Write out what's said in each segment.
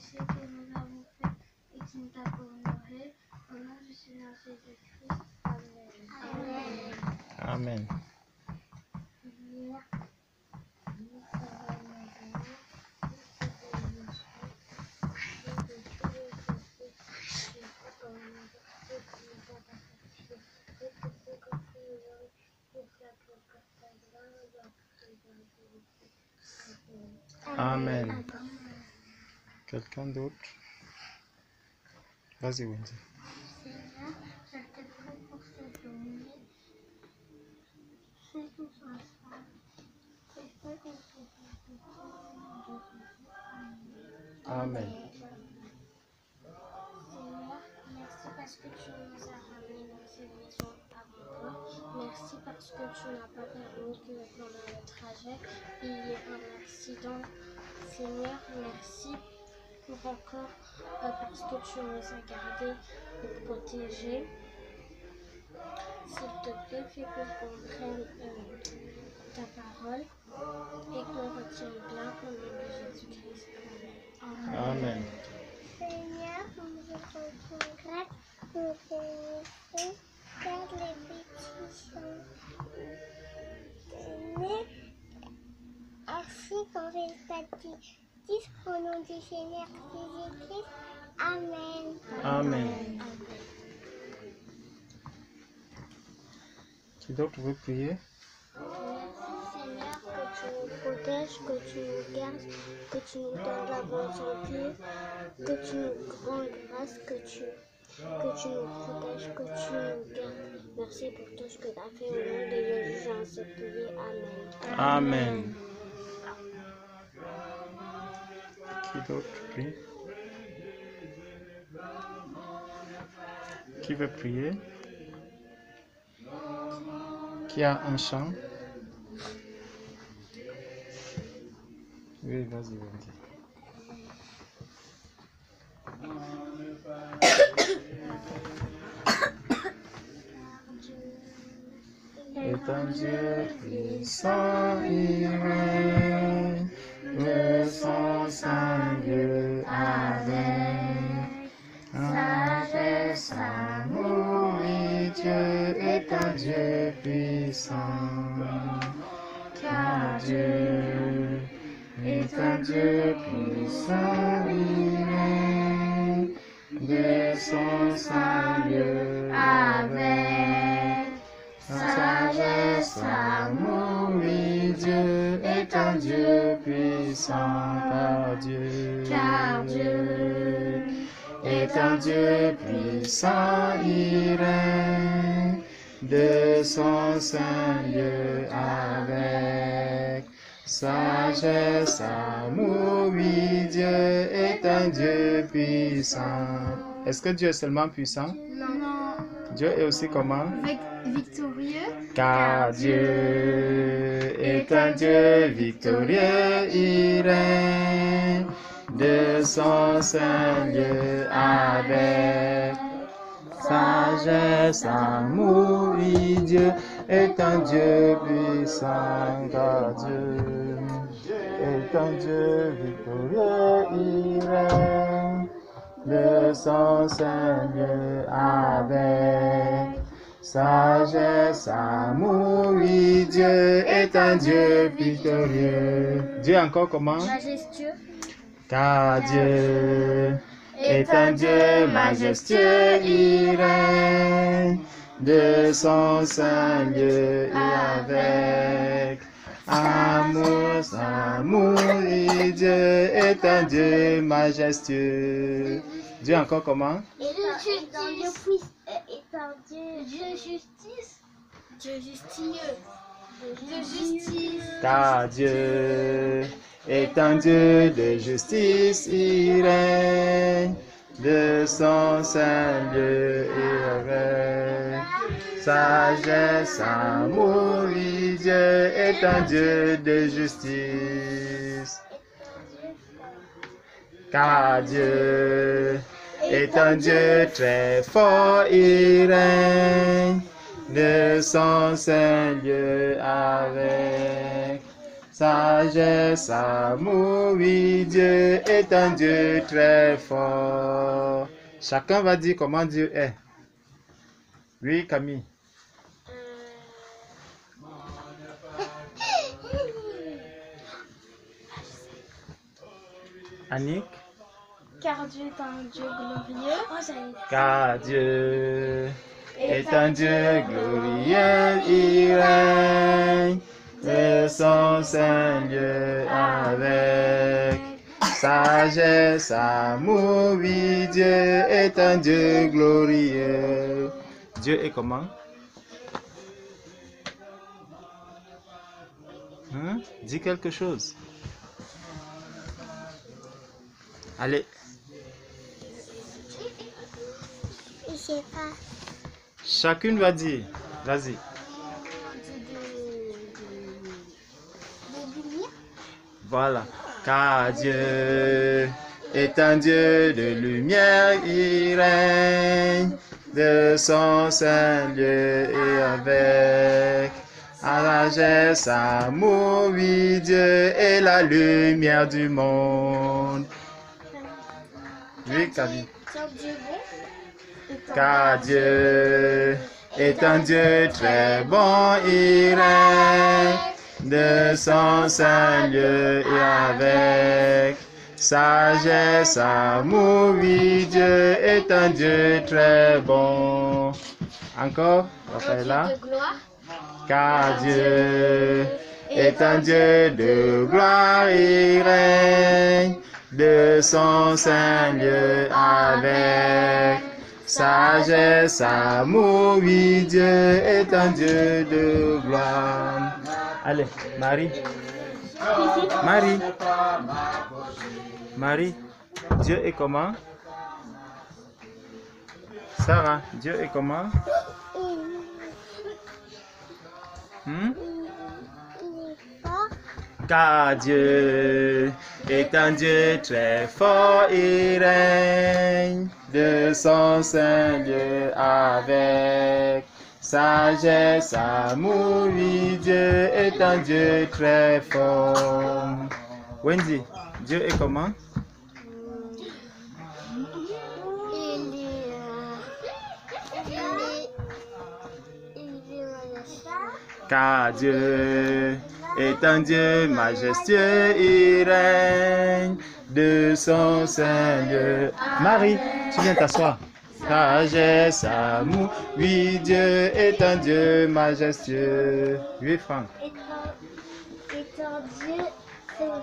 péchés que nous avons faits et qui nous t'a honoré. Au nom du Seigneur Jésus-Christ. Amen. Amen. Amen. Quelqu'un d'autre? Vas-y, Wendy. Seigneur, je te prie pour cette journée. Fais qu'on soit stable. Et fais qu'on soit Amen. Seigneur, merci parce que tu nous as ramenés dans cette maison avant toi. Merci parce que tu n'as pas permis que pendant le trajet, il y ait un accident. Seigneur, merci pour encore parce que tu nous as gardés et protégés. S'il te plaît, fais qu'on comprenne ta parole et qu'on retienne bien au nom de Jésus-Christ. Amen. Amen. Seigneur, nous sommes grâce pour tes garde les bêtises. Seigneur, ainsi qu'on fait baptise au nom du Seigneur Jésus-Christ. Amen. Amen. Qui d'autre veut prier? Merci Seigneur que tu nous protèges, que tu nous gardes, que tu nous donnes la bonne santé, que tu nous rends grâce, que tu nous protèges, que tu nous gardes. Merci pour tout ce que tu as fait au nom de Jésus, j'en sais prier. Amen. Amen. Qui d'autre prie? Qui veut prier? Qui a un chant? Oui, vas-y, vas-y. Est un Dieu puissant, il règne, le son saint Dieu avec sagesse, amour, et Dieu est un Dieu puissant, car Dieu est un Dieu puissant, il règne, de son saint Dieu avec sagesse, amour, oui, Dieu est un Dieu puissant, car Dieu est un Dieu puissant, il règne de son saint Dieu avec sagesse, amour, oui, Dieu est un Dieu puissant. Est-ce que Dieu est seulement puissant? Non. Dieu est aussi comment? Victorieux. Car Dieu est un Dieu victorieux, il règne de son saint Dieu avec sagesse, amour, oui, Dieu est un Dieu puissant, car Dieu est un Dieu victorieux, il règne de son saint Dieu avec sagesse, amour, oui, Dieu est un Dieu victorieux. Dieu encore comment? Majestueux. Car Dieu est un Dieu majestueux, il règne de son saint Dieu et avec amour, amour, et Dieu est un Dieu majestueux. Dieu encore comment? Et justice. Est un Dieu de justice. Dieu justicieux. De justice. Car Dieu est un Dieu de justice, il règne de son saint Dieu et avec sagesse, amour, oui, Dieu est un Dieu de justice. Car Dieu est un Dieu très fort, il règne de son saint Dieu avec sagesse, amour, oui, Dieu est un Dieu très fort. Chacun va dire comment Dieu est. Oui, Camille. Annick. Car Dieu est un Dieu glorieux. Car Dieu est un Dieu glorieux, il règne de son Saint-Lieu avec sagesse, amour, oui, Dieu est un Dieu glorieux. Dieu est comment? Hein? Dis quelque chose. Allez. Je sais pas. Chacune va dire. Vas-y. Voilà. Car Dieu est un Dieu de lumière, il règne de son Saint-Lieu et avec sagesse, amour, oui, Dieu est la lumière du monde. Oui, Camille. Car Dieu est un Dieu très bon, il règne de son Saint-Lieu et avec sagesse, amour, oui, Dieu est un Dieu très bon. Encore, Raphaëlla. Car Dieu est un Dieu de gloire, il règne de son Saint-Lieu avec sagesse, amour, oui, Dieu est un Dieu de gloire. Allez, Marie. Marie. Marie, Dieu est comment? Sarah, Dieu est comment? Car Dieu est un Dieu très fort, il règne de son Saint-Lieu avec sagesse, amour, oui, Dieu est un Dieu très fort. Wendy, Dieu est comment? Car Dieu est un Dieu majestueux, il règne de son Saint-Lieu. Marie, tu viens t'asseoir. Sagesse, amour, oui, Dieu est un Dieu majestueux. Oui, Franck. Est un Dieu sauveur.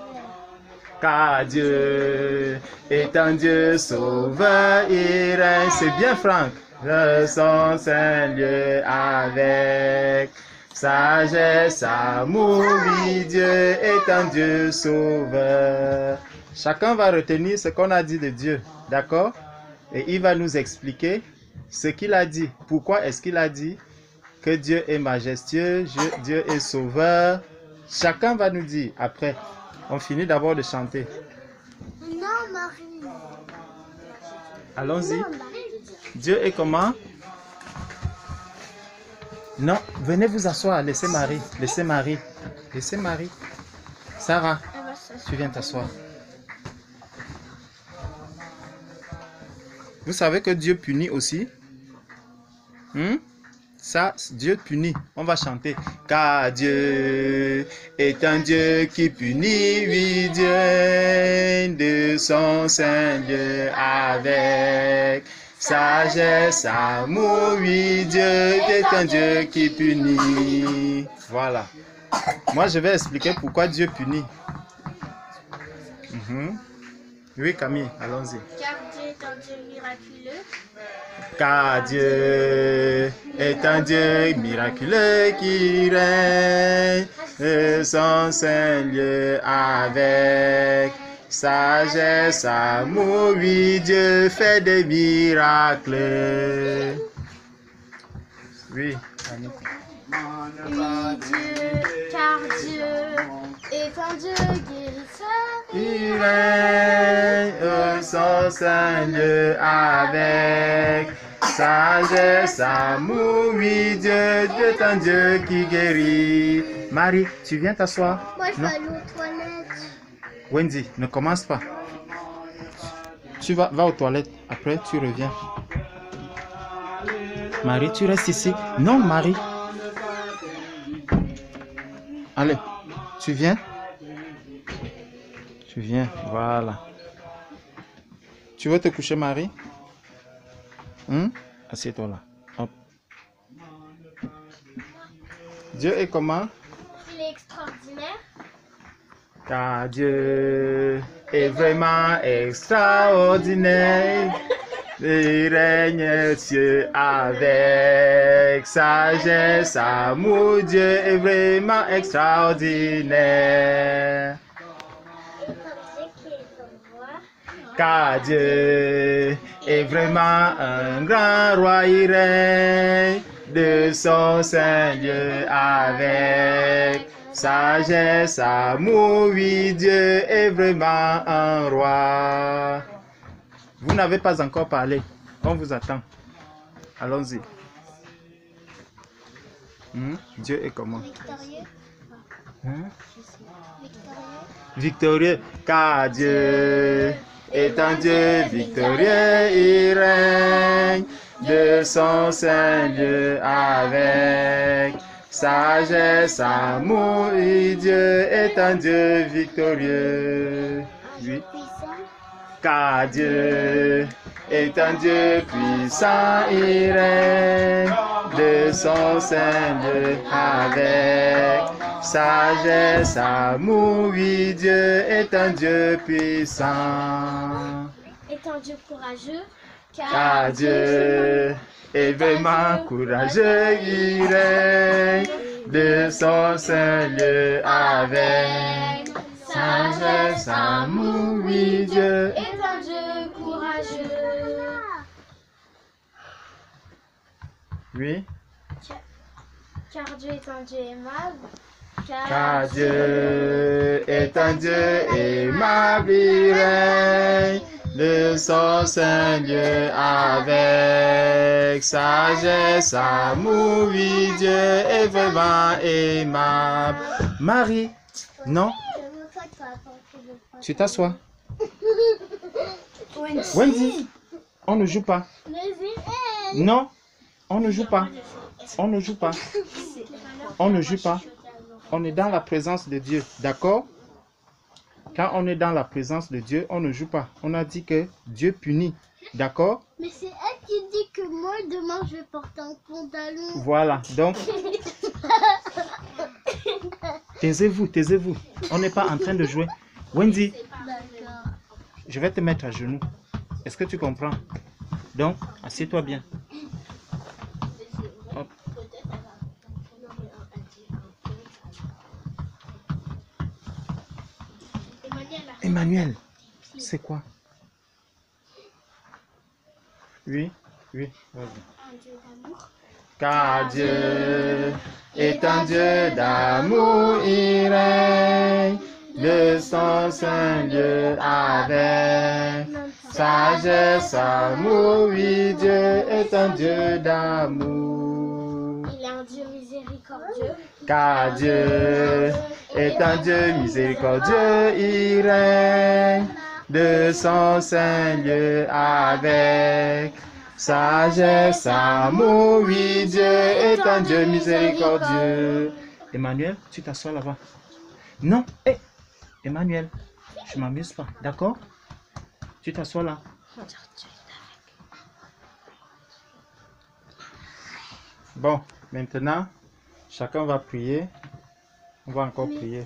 Car Dieu est un Dieu sauveur, il règne. C'est bien, Franck. De son Saint-Lieu avec sagesse, amour, oui, Dieu est un Dieu sauveur. Chacun va retenir ce qu'on a dit de Dieu, d'accord? Et il va nous expliquer ce qu'il a dit. Pourquoi est-ce qu'il a dit que Dieu est majestueux, Dieu est sauveur? Chacun va nous dire après. On finit d'abord de chanter. Non, Marie. Allons-y. Dieu est comment? Non, venez vous asseoir. Laissez Marie. Laissez Marie. Laissez Marie. Sarah, tu viens t'asseoir. Vous savez que Dieu punit aussi? Ça, Dieu punit. On va chanter. Car Dieu est un Dieu qui punit, oui, Dieu de son Saint-Lieu avec sagesse, amour, oui, Dieu est un Dieu qui punit. Voilà. Moi, je vais expliquer pourquoi Dieu punit. Oui, Camille, allons-y. Car Dieu est un Dieu miraculeux. Car Dieu est un Dieu miraculeux qui règne de son Saint-Lieu avec sagesse, amour, oui, Dieu fait des miracles. Oui, Annie. Oui, Dieu, car Dieu est un Dieu guérisseur. Il règne de son Saint-Lieu avec sagesse, amour, oui, Dieu, Dieu est un Dieu qui guérit. Marie, tu viens t'asseoir? Moi, je Non? vais aller aux toilettes. Wendy, ne commence pas. Tu vas aux toilettes, après tu reviens. Marie, tu restes ici. Non, Marie. Allez, tu viens? Tu viens, voilà. Tu veux te coucher, Marie? Assieds-toi là. Hop. Dieu est comment? Il est extraordinaire. Car Dieu est vraiment extraordinaire. Il règne Dieu avec sagesse, amour. Dieu est vraiment extraordinaire. Et comme Dieu qui est au roi, Car Dieu est vraiment un grand roi, il règne de son Seigneur avec sagesse, amour, oui, Dieu est vraiment un roi. Vous n'avez pas encore parlé, on vous attend. Allons-y. Dieu est comment? victorieux. Victorieux, car Dieu est un Dieu victorieux, il règne de son Seigneur avec sagesse, amour, et Dieu est un Dieu victorieux. Oui. Car Dieu est un Dieu puissant, il règne de son Seigneur avec sagesse, amour, oui, Dieu est un Dieu puissant. Est un Dieu courageux. Car Dieu est vraiment courageux, il règne de son Seigneur avec sagesse, amour, oui, Dieu Est un Dieu courageux. Oui. Car Dieu est un Dieu aimable. Car Dieu est un Dieu aimable, il règne de son Seigneur avec sagesse, amour, oui, Dieu est vraiment aimable. Marie, non? Tu t'assois. Wendy, on ne joue pas. Non, on ne joue pas. On ne joue pas. On ne joue pas. On est dans la présence de Dieu, d'accord? Quand on est dans la présence de Dieu, on ne joue pas. On a dit que Dieu punit, d'accord? Mais c'est elle qui dit que moi, demain, je vais porter un pantalon. Voilà, donc... Taisez-vous, taisez-vous. On n'est pas en train de jouer. Wendy, D'accord. je vais te mettre à genoux. Est-ce que tu comprends? Donc, assieds-toi bien. Hop. Emmanuel, c'est quoi? Oui, oui, vas-y. Un Dieu d'amour. Car Dieu est un Dieu d'amour, il règne de son Seigneur avec sagesse, amour, oui, Dieu est un Dieu d'amour. Il est un Dieu miséricordieux. Car Dieu est un Dieu miséricordieux, il règne de son Seigneur avec sagesse, amour, oui, Dieu est un Dieu miséricordieux. Emmanuel, tu t'assois là-bas. Non, hé, Emmanuel, je m'amuse pas, d'accord? Tu t'assois là. Bon, maintenant, chacun va prier. On va encore prier.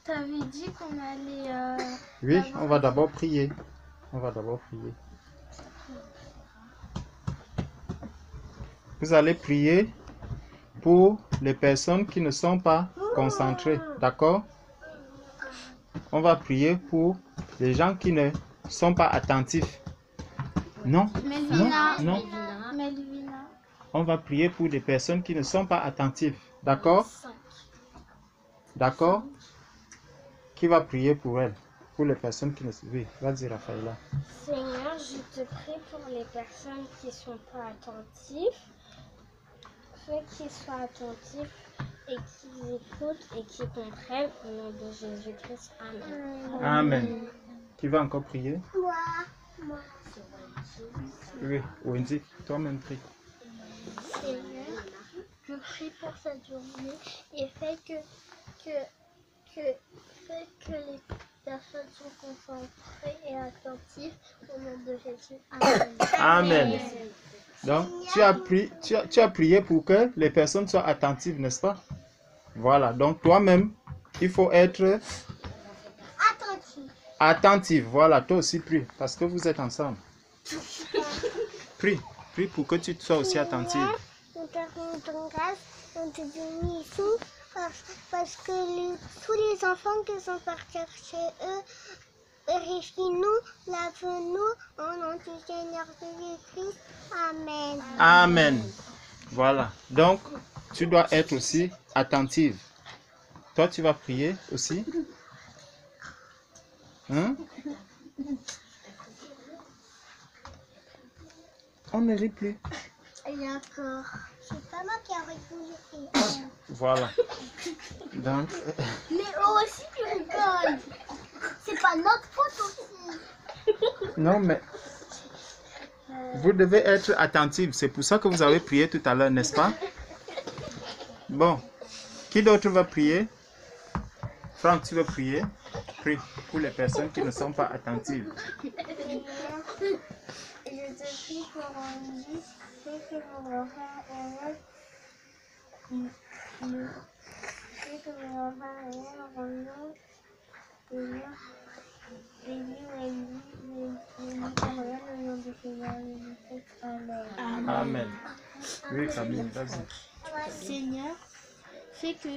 T'avais dit qu'on allait... Oui, on va d'abord prier. On va d'abord prier. Vous allez prier pour les personnes qui ne sont pas concentrées, d'accord? On va prier pour les gens qui ne sont pas attentifs. Non, Melvina. non. Melvina. On va prier pour des personnes qui ne sont pas attentives, d'accord? D'accord? Qui va prier pour elle? Pour les personnes qui ne... Oui, vas-y, Raphaëla. Seigneur, je te prie pour les personnes qui ne sont pas attentifs. Fais qu'ils soient attentifs et qu'ils écoutent et qu'ils comprennent au nom de Jésus-Christ. Amen. Amen. Qui va encore prier? Moi. Oui, Wendy, toi-même prie. Seigneur, je prie pour cette journée et fais que les personnes soient concentrées et attentives au nom de Jésus. Amen. Amen. Donc, tu as prié pour que les personnes soient attentives, n'est-ce pas? Voilà, donc toi-même, il faut être attentif. Voilà, toi aussi prie, parce que vous êtes ensemble. Prie pour que tu sois aussi attentive. Nous te rendons grâce, on te bénit ici, parce que tous les enfants qui sont partis chez eux, réjouis-nous, lave-nous, au nom du Seigneur Jésus-Christ. Amen. Amen. Voilà, donc tu dois être aussi attentive. Toi, tu vas prier aussi. Hein? On ne rit plus. D'accord. C'est pas moi qui a répondu. Voilà. Donc, Mais eux aussi tu rigoles. C'est pas notre faute aussi. non, mais vous devez être attentive. C'est pour ça que vous avez prié tout à l'heure, n'est-ce pas? Bon. Qui d'autre va prier? Franck, tu veux prier? Prie pour les personnes qui ne sont pas attentives. Je te prie pour Andy, fais que mon enfant Amen. Oui, Camille, vas-y. Seigneur, fais que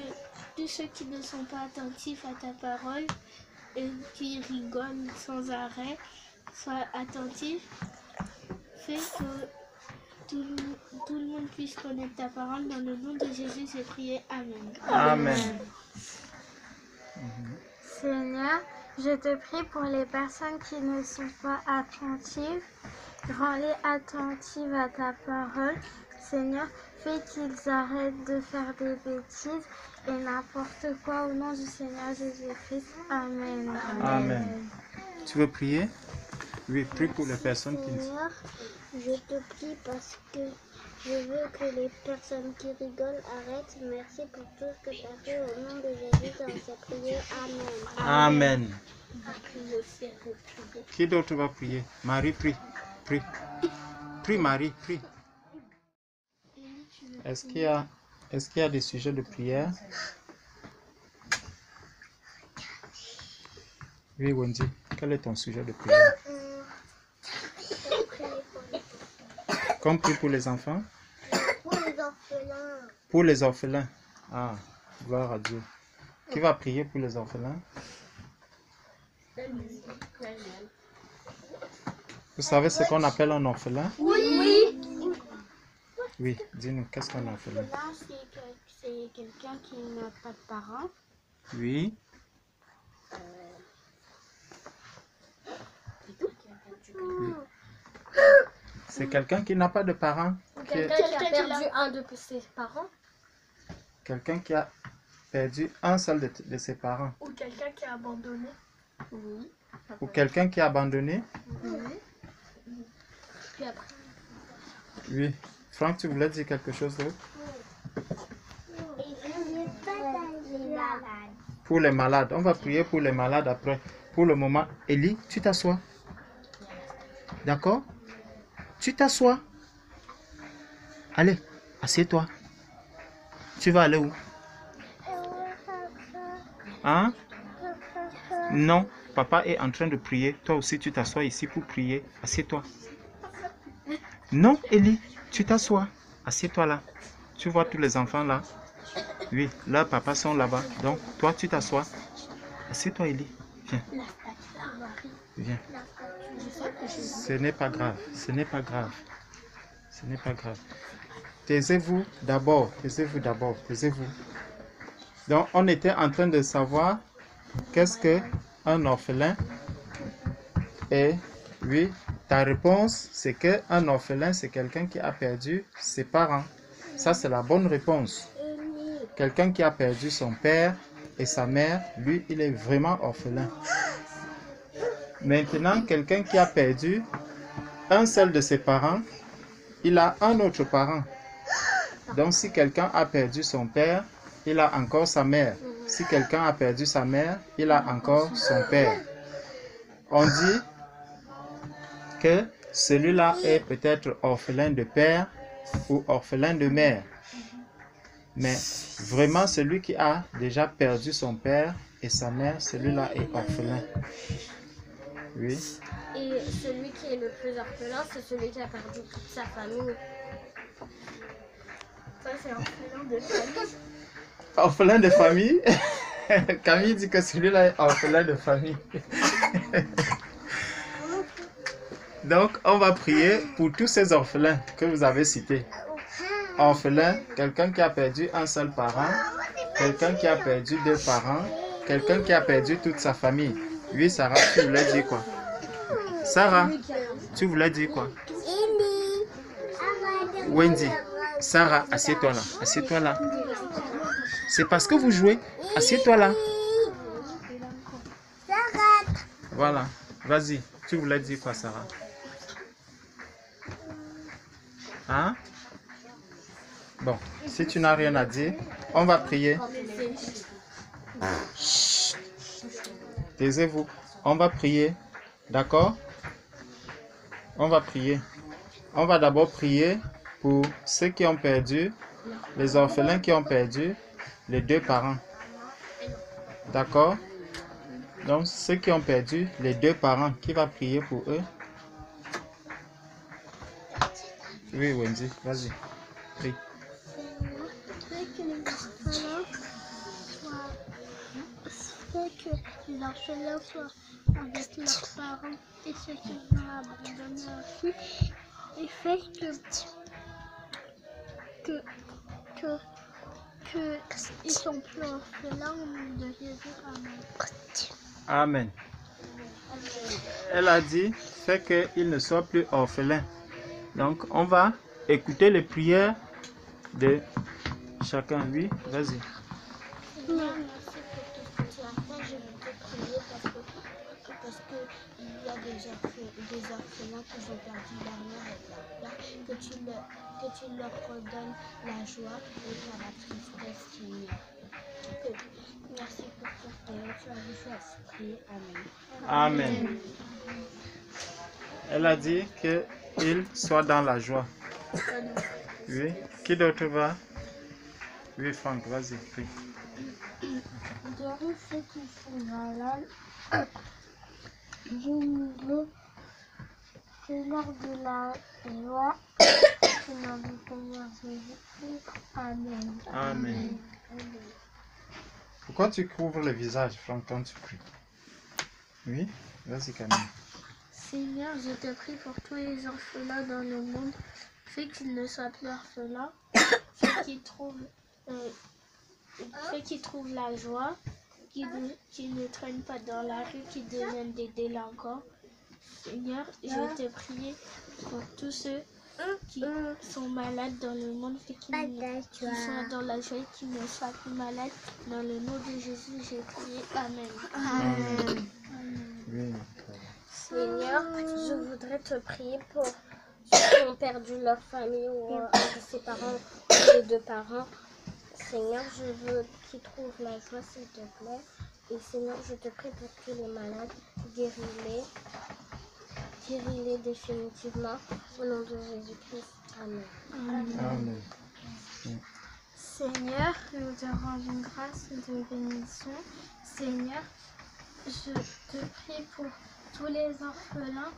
tous ceux qui ne sont pas attentifs à ta parole et qui rigolent sans arrêt soient attentifs. Fais que tout le monde puisse connaître ta parole. Dans le nom de Jésus, j'ai prié. Amen. Amen. Seigneur, je te prie pour les personnes qui ne sont pas attentives. Rends-les attentives à ta parole. Seigneur, fais qu'ils arrêtent de faire des bêtises et n'importe quoi au nom du Seigneur Jésus-Christ. Amen. Amen. Tu veux prier? Oui, prie pour les personnes qui ne sont Seigneur, je te prie parce que je veux que les personnes qui rigolent arrêtent. Merci pour tout ce que tu as fait au nom de Jésus dans cette prière. Amen. Amen. Qui d'autre va prier? Marie, prie. Prie. Prie, Marie, prie. Est-ce qu'il y a des sujets de prière? Oui, Wendy. Quel est ton sujet de prière? Comme prie pour les enfants? Pour les orphelins. Pour les orphelins. Ah, gloire à Dieu. Qui va prier pour les orphelins? Vous savez ce qu'on appelle un orphelin? Oui. Oui, dis-nous, qu'est-ce qu'un orphelin? C'est quelqu'un qui n'a pas de parents. Oui. C'est quelqu'un qui n'a pas de parents. Quelqu'un qui a perdu un de ses parents. Quelqu'un qui a perdu un seul de ses parents. Ou quelqu'un qui a abandonné. Oui. Ou quelqu'un qui a abandonné. Oui. Puis après. Oui. Franck, tu voulais dire quelque chose d'autre? Pour les malades. On va prier pour les malades après. Pour le moment, Élie, tu t'assois. D'accord? Tu t'assois. Allez, assieds-toi. Tu vas aller où? Hein? Non, papa est en train de prier. Toi aussi, tu t'assois ici pour prier. Assieds-toi. Non, Élie, tu t'assois. Assieds-toi là. Tu vois tous les enfants là? Oui, leurs papas sont là-bas. Donc, toi, tu t'assois. Assieds-toi, Élie. Viens. Viens. Ce n'est pas grave. Ce n'est pas grave. Ce n'est pas grave. Taisez-vous d'abord. Taisez-vous d'abord. Taisez-vous. Donc, on était en train de savoir qu'est-ce que un orphelin? Et oui, ta réponse, c'est qu'un orphelin, c'est quelqu'un qui a perdu ses parents. Ça, c'est la bonne réponse. Quelqu'un qui a perdu son père et sa mère, lui, il est vraiment orphelin. Maintenant, quelqu'un qui a perdu un seul de ses parents, il a un autre parent. Donc, si quelqu'un a perdu son père, il a encore sa mère. Si quelqu'un a perdu sa mère, il a encore son père. On dit que celui-là est peut-être orphelin de père ou orphelin de mère. Mais vraiment, celui qui a déjà perdu son père et sa mère, celui-là est orphelin. Oui. Et celui qui est le plus orphelin, c'est celui qui a perdu toute sa famille. Ça, c'est orphelin de famille. Orphelin de famille? Camille dit que celui-là est orphelin de famille. Donc, on va prier pour tous ces orphelins que vous avez cités. Orphelin, quelqu'un qui a perdu un seul parent, quelqu'un qui a perdu deux parents, quelqu'un qui a perdu toute sa famille. Oui, Sarah, tu voulais dire quoi? Sarah, tu voulais dire quoi? Wendy, Sarah, assieds-toi là. Assieds-toi là. C'est parce que vous jouez. Assieds-toi là. Voilà. Vas-y. Tu voulais dire quoi, Sarah? Hein? Bon, si tu n'as rien à dire, on va prier. Chut. Taisez-vous. On va prier. D'accord? On va prier. On va d'abord prier pour ceux qui ont perdu, les orphelins qui ont perdu les deux parents. D'accord? Donc, ceux qui ont perdu les deux parents, qui va prier pour eux? Oui, Wendy, vas-y. Prie. Que les orphelins soient avec leurs parents et ceux qui ont abandonné aussi, et fait que ils sont plus orphelins au nom de Jésus. Amen. Amen. Elle a dit, fait qu'ils ne soient plus orphelins. Donc, on va écouter les prières de chacun. Oui, vas-y. Seigneur, merci pour tout ce que tu as fait. Je veux te prier parce que il y a des orphelins qui ont perdu leur mère et leur père, que tu leur redonnes la joie et pas la tristesse qu'il y a. Merci pour tout ce que tu as fait. Prier. Amen. Amen. Elle a dit qu'ils soient dans la joie. Oui. Qui d'autre va? Oui, Franck, vas-y, prie. Guéris ceux qui sont malades. Guéris-les. Seigneur de la joie. Seigneur du Seigneur Jésus. Amen. Amen. Pourquoi tu couvres le visage, Franck, quand tu pries? Oui, vas-y, Camille. Seigneur, je te prie pour tous les orphelins dans le monde. Fais qu'ils ne soient plus orphelins. Fais qu'ils trouvent la joie. Qu'ils ne traînent pas dans la rue, qu'ils deviennent des délinquants. Seigneur, je te prie pour tous ceux qui sont malades dans le monde. Fais qu'ils soient dans la joie et qu'ils ne soient plus malades. Dans le nom de Jésus, j'ai prié. Amen. Amen. Oui. Seigneur, je voudrais te prier pour ceux qui ont perdu leur famille ou un de ses parents ou les deux parents. Seigneur, je veux qu'ils trouvent la joie, s'il te plaît. Et Seigneur, je te prie pour tous les malades, guéris-les. Guéris-les définitivement. Au nom de Jésus-Christ. Amen. Amen. Seigneur, nous te rendons grâce de bénédiction. Seigneur, je te prie pour tous les orphelins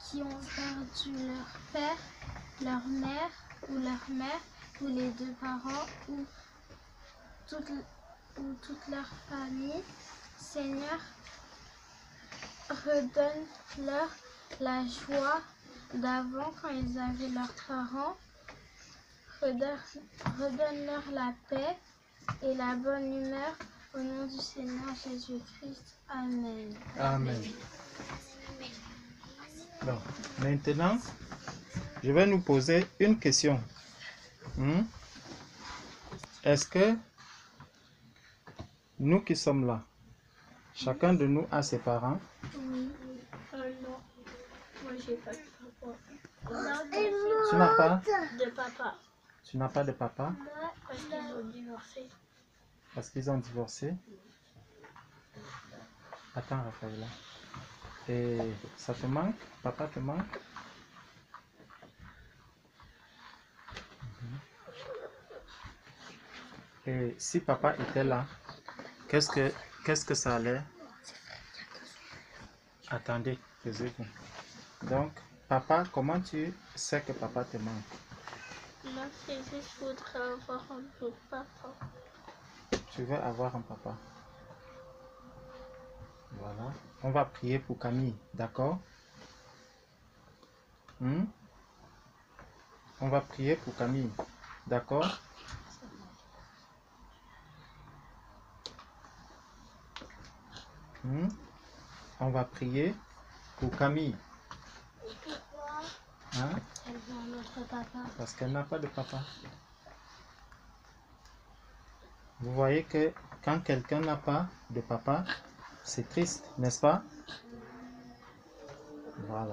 qui ont perdu leur père, leur mère ou les deux parents ou toute leur famille. Seigneur, redonne-leur la joie d'avant quand ils avaient leurs parents. Redonne-leur la paix et la bonne humeur Au nom du Seigneur Jésus-Christ. Amen. Amen. Bon, maintenant, je vais nous poser une question. Est-ce que nous qui sommes là, chacun de nous a ses parents? Oui. Non. Moi, j'ai pas de papa. Tu n'as pas? De papa. Tu n'as pas de papa? Parce qu'ils ont divorcé. Parce qu'ils ont divorcé? Attends, Raphaël. Et ça te manque? Papa te manque? Et si papa était là, qu'est-ce que ça allait? Attendez, taisez-vous. Donc, papa, comment tu sais que papa te manque? Moi, c'est juste, je voudrais avoir un autre papa. Tu veux avoir un papa? Voilà. On va prier pour Camille, d'accord? On va prier pour Camille, d'accord? On va prier pour Camille. Pourquoi? Hein? Elle veut un autre papa. Parce qu'elle n'a pas de papa. Vous voyez que quand quelqu'un n'a pas de papa, c'est triste, n'est-ce pas? Voilà.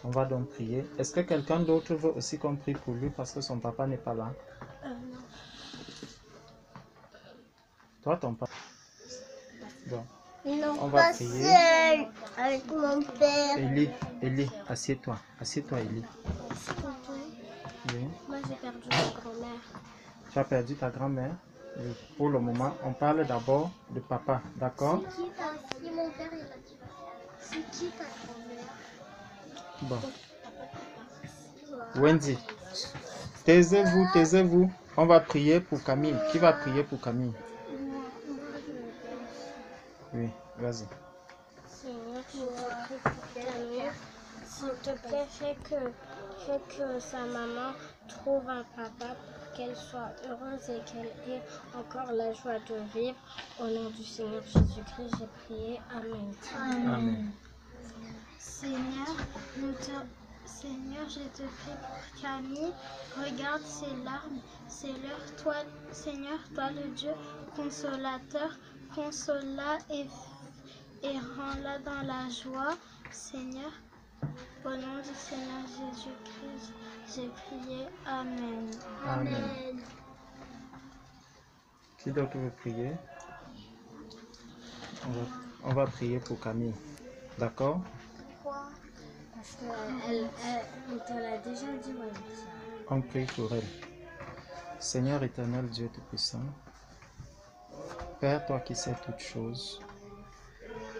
On va donc prier. Est-ce que quelqu'un d'autre veut aussi qu'on prie pour lui parce que son papa n'est pas là? Non. Toi, ton papa. Bon. Non, On va prier. Seul, avec mon père. Élie, assieds-toi. Assieds-toi, Élie. Oui. Moi, j'ai perdu ma grand-mère. Tu as perdu ta grand-mère? Oui. Pour le moment, on parle d'abord de papa, d'accord? C'est qui ta... Si mon père, il a dit... C'est qui ta grand-mère? Bon. Wendy, taisez-vous, taisez-vous. On va prier pour Camille. Qui va prier pour Camille? Oui, vas-y. Seigneur, je te prie pour Camille. S'il te plaît, fais que sa maman trouve un papa pour qu'elle soit heureuse et qu'elle ait encore la joie de vivre. Au nom du Seigneur Jésus-Christ, j'ai prié. Amen. Amen. Seigneur, je te prie pour Camille. Regarde ses larmes, ses pleurs. Seigneur, toi le Dieu consolateur, console-la et rends-la dans la joie. Seigneur, au nom du Seigneur Jésus-Christ, j'ai prié. Amen. Amen. Qui d'autre veut prier? On va prier pour Camille. D'accord? Pourquoi? Parce qu'on te l'a déjà dit, ouais. On prie pour elle. Seigneur éternel, Dieu Tout-Puissant, Père, toi qui sais toutes choses,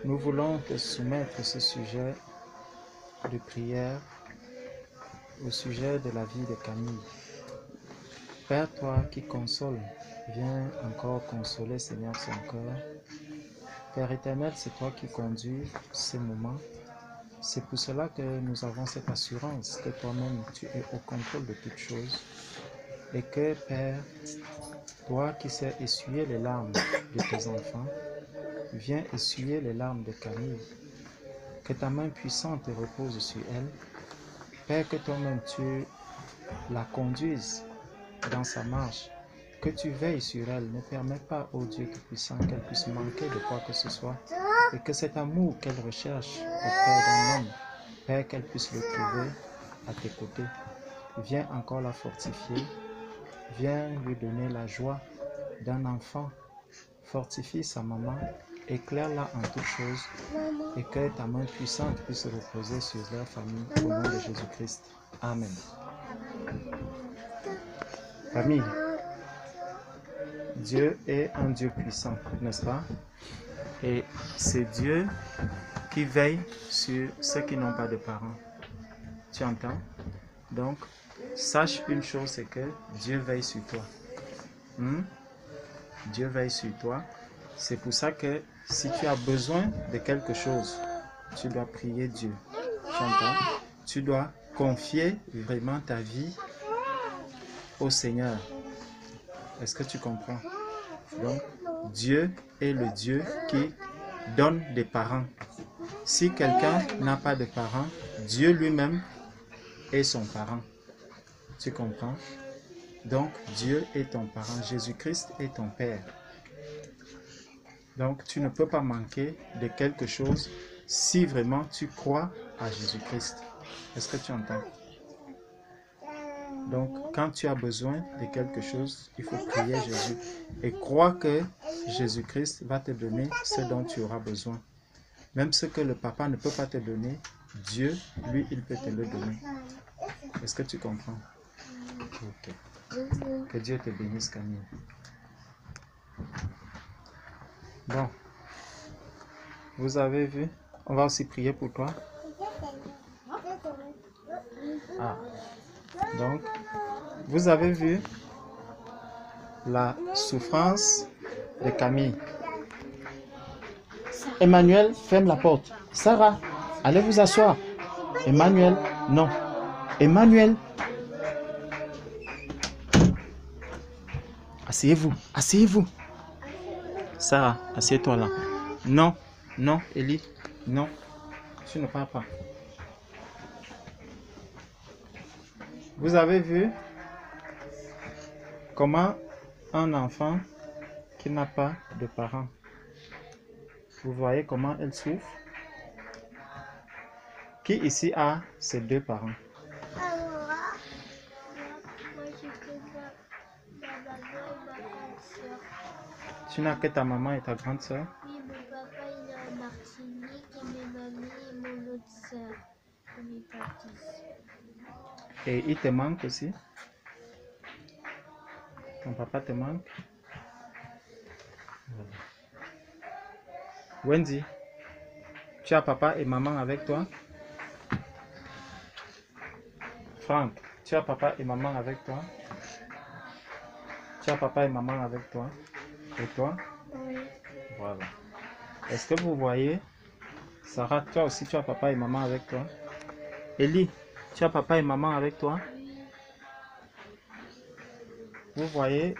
nous voulons te soumettre ce sujet de prière au sujet de la vie de Camille. Père, toi qui consoles, viens encore consoler, Seigneur, son cœur. Père éternel, c'est toi qui conduis ces moments. C'est pour cela que nous avons cette assurance que toi-même, tu es au contrôle de toutes choses. Et que, Père, toi qui sais essuyer les larmes de tes enfants, viens essuyer les larmes de Camille. Que ta main puissante repose sur elle. Père, que toi-même tu la conduises dans sa marche. Que tu veilles sur elle. Ne permets pas, ô Dieu Tout-Puissant, qu'elle puisse manquer de quoi que ce soit. Et que cet amour qu'elle recherche auprès d'un homme, Père, qu'elle puisse le trouver à tes côtés. Viens encore la fortifier. Viens lui donner la joie d'un enfant. Fortifie sa maman. Éclaire-la en toutes choses. Et que ta main puissante puisse reposer sur leur famille au nom de Jésus-Christ. Amen. Famille, Dieu est un Dieu puissant, n'est-ce pas? Et c'est Dieu qui veille sur ceux qui n'ont pas de parents. Tu entends? Donc, sache une chose, c'est que Dieu veille sur toi. Dieu veille sur toi. C'est pour ça que si tu as besoin de quelque chose, tu dois prier Dieu. Tu entends? Tu dois confier vraiment ta vie au Seigneur. Est-ce que tu comprends? Donc, Dieu est le Dieu qui donne des parents. Si quelqu'un n'a pas de parents, Dieu lui-même est son parent. Tu comprends? Donc, Dieu est ton parent. Jésus-Christ est ton Père. Donc, tu ne peux pas manquer de quelque chose si vraiment tu crois à Jésus-Christ. Est-ce que tu entends? Donc, quand tu as besoin de quelque chose, il faut prier Jésus. Et crois que Jésus-Christ va te donner ce dont tu auras besoin. Même ce que le papa ne peut pas te donner, Dieu, lui, il peut te le donner. Est-ce que tu comprends? Ok. Que Dieu te bénisse, Camille. Bon. Vous avez vu? On va aussi prier pour toi. Ah. Donc, vous avez vu la souffrance de Camille. Emmanuel, ferme la porte. Sarah, allez vous asseoir. Emmanuel, non. Emmanuel. Asseyez-vous, asseyez-vous. Sarah, assieds-toi là. Non, non, Élie, non. Tu ne parles pas. Vous avez vu comment un enfant qui n'a pas de parents, vous voyez comment elle souffre? Qui ici a ses deux parents? Tu n'as que ta maman et ta grande soeur? Oui, mon papa il est en Martinique et mes mamies et mon autre soeur. Mes tatis. Et il te manque aussi? Ton papa te manque? Voilà. Wendy, tu as papa et maman avec toi? Franck, tu as papa et maman avec toi? Tu as papa et maman avec toi? Et toi? Oui. Voilà. Est-ce que vous voyez? Sarah, toi aussi tu as papa et maman avec toi? Ellie, tu as papa et maman avec toi? Vous voyez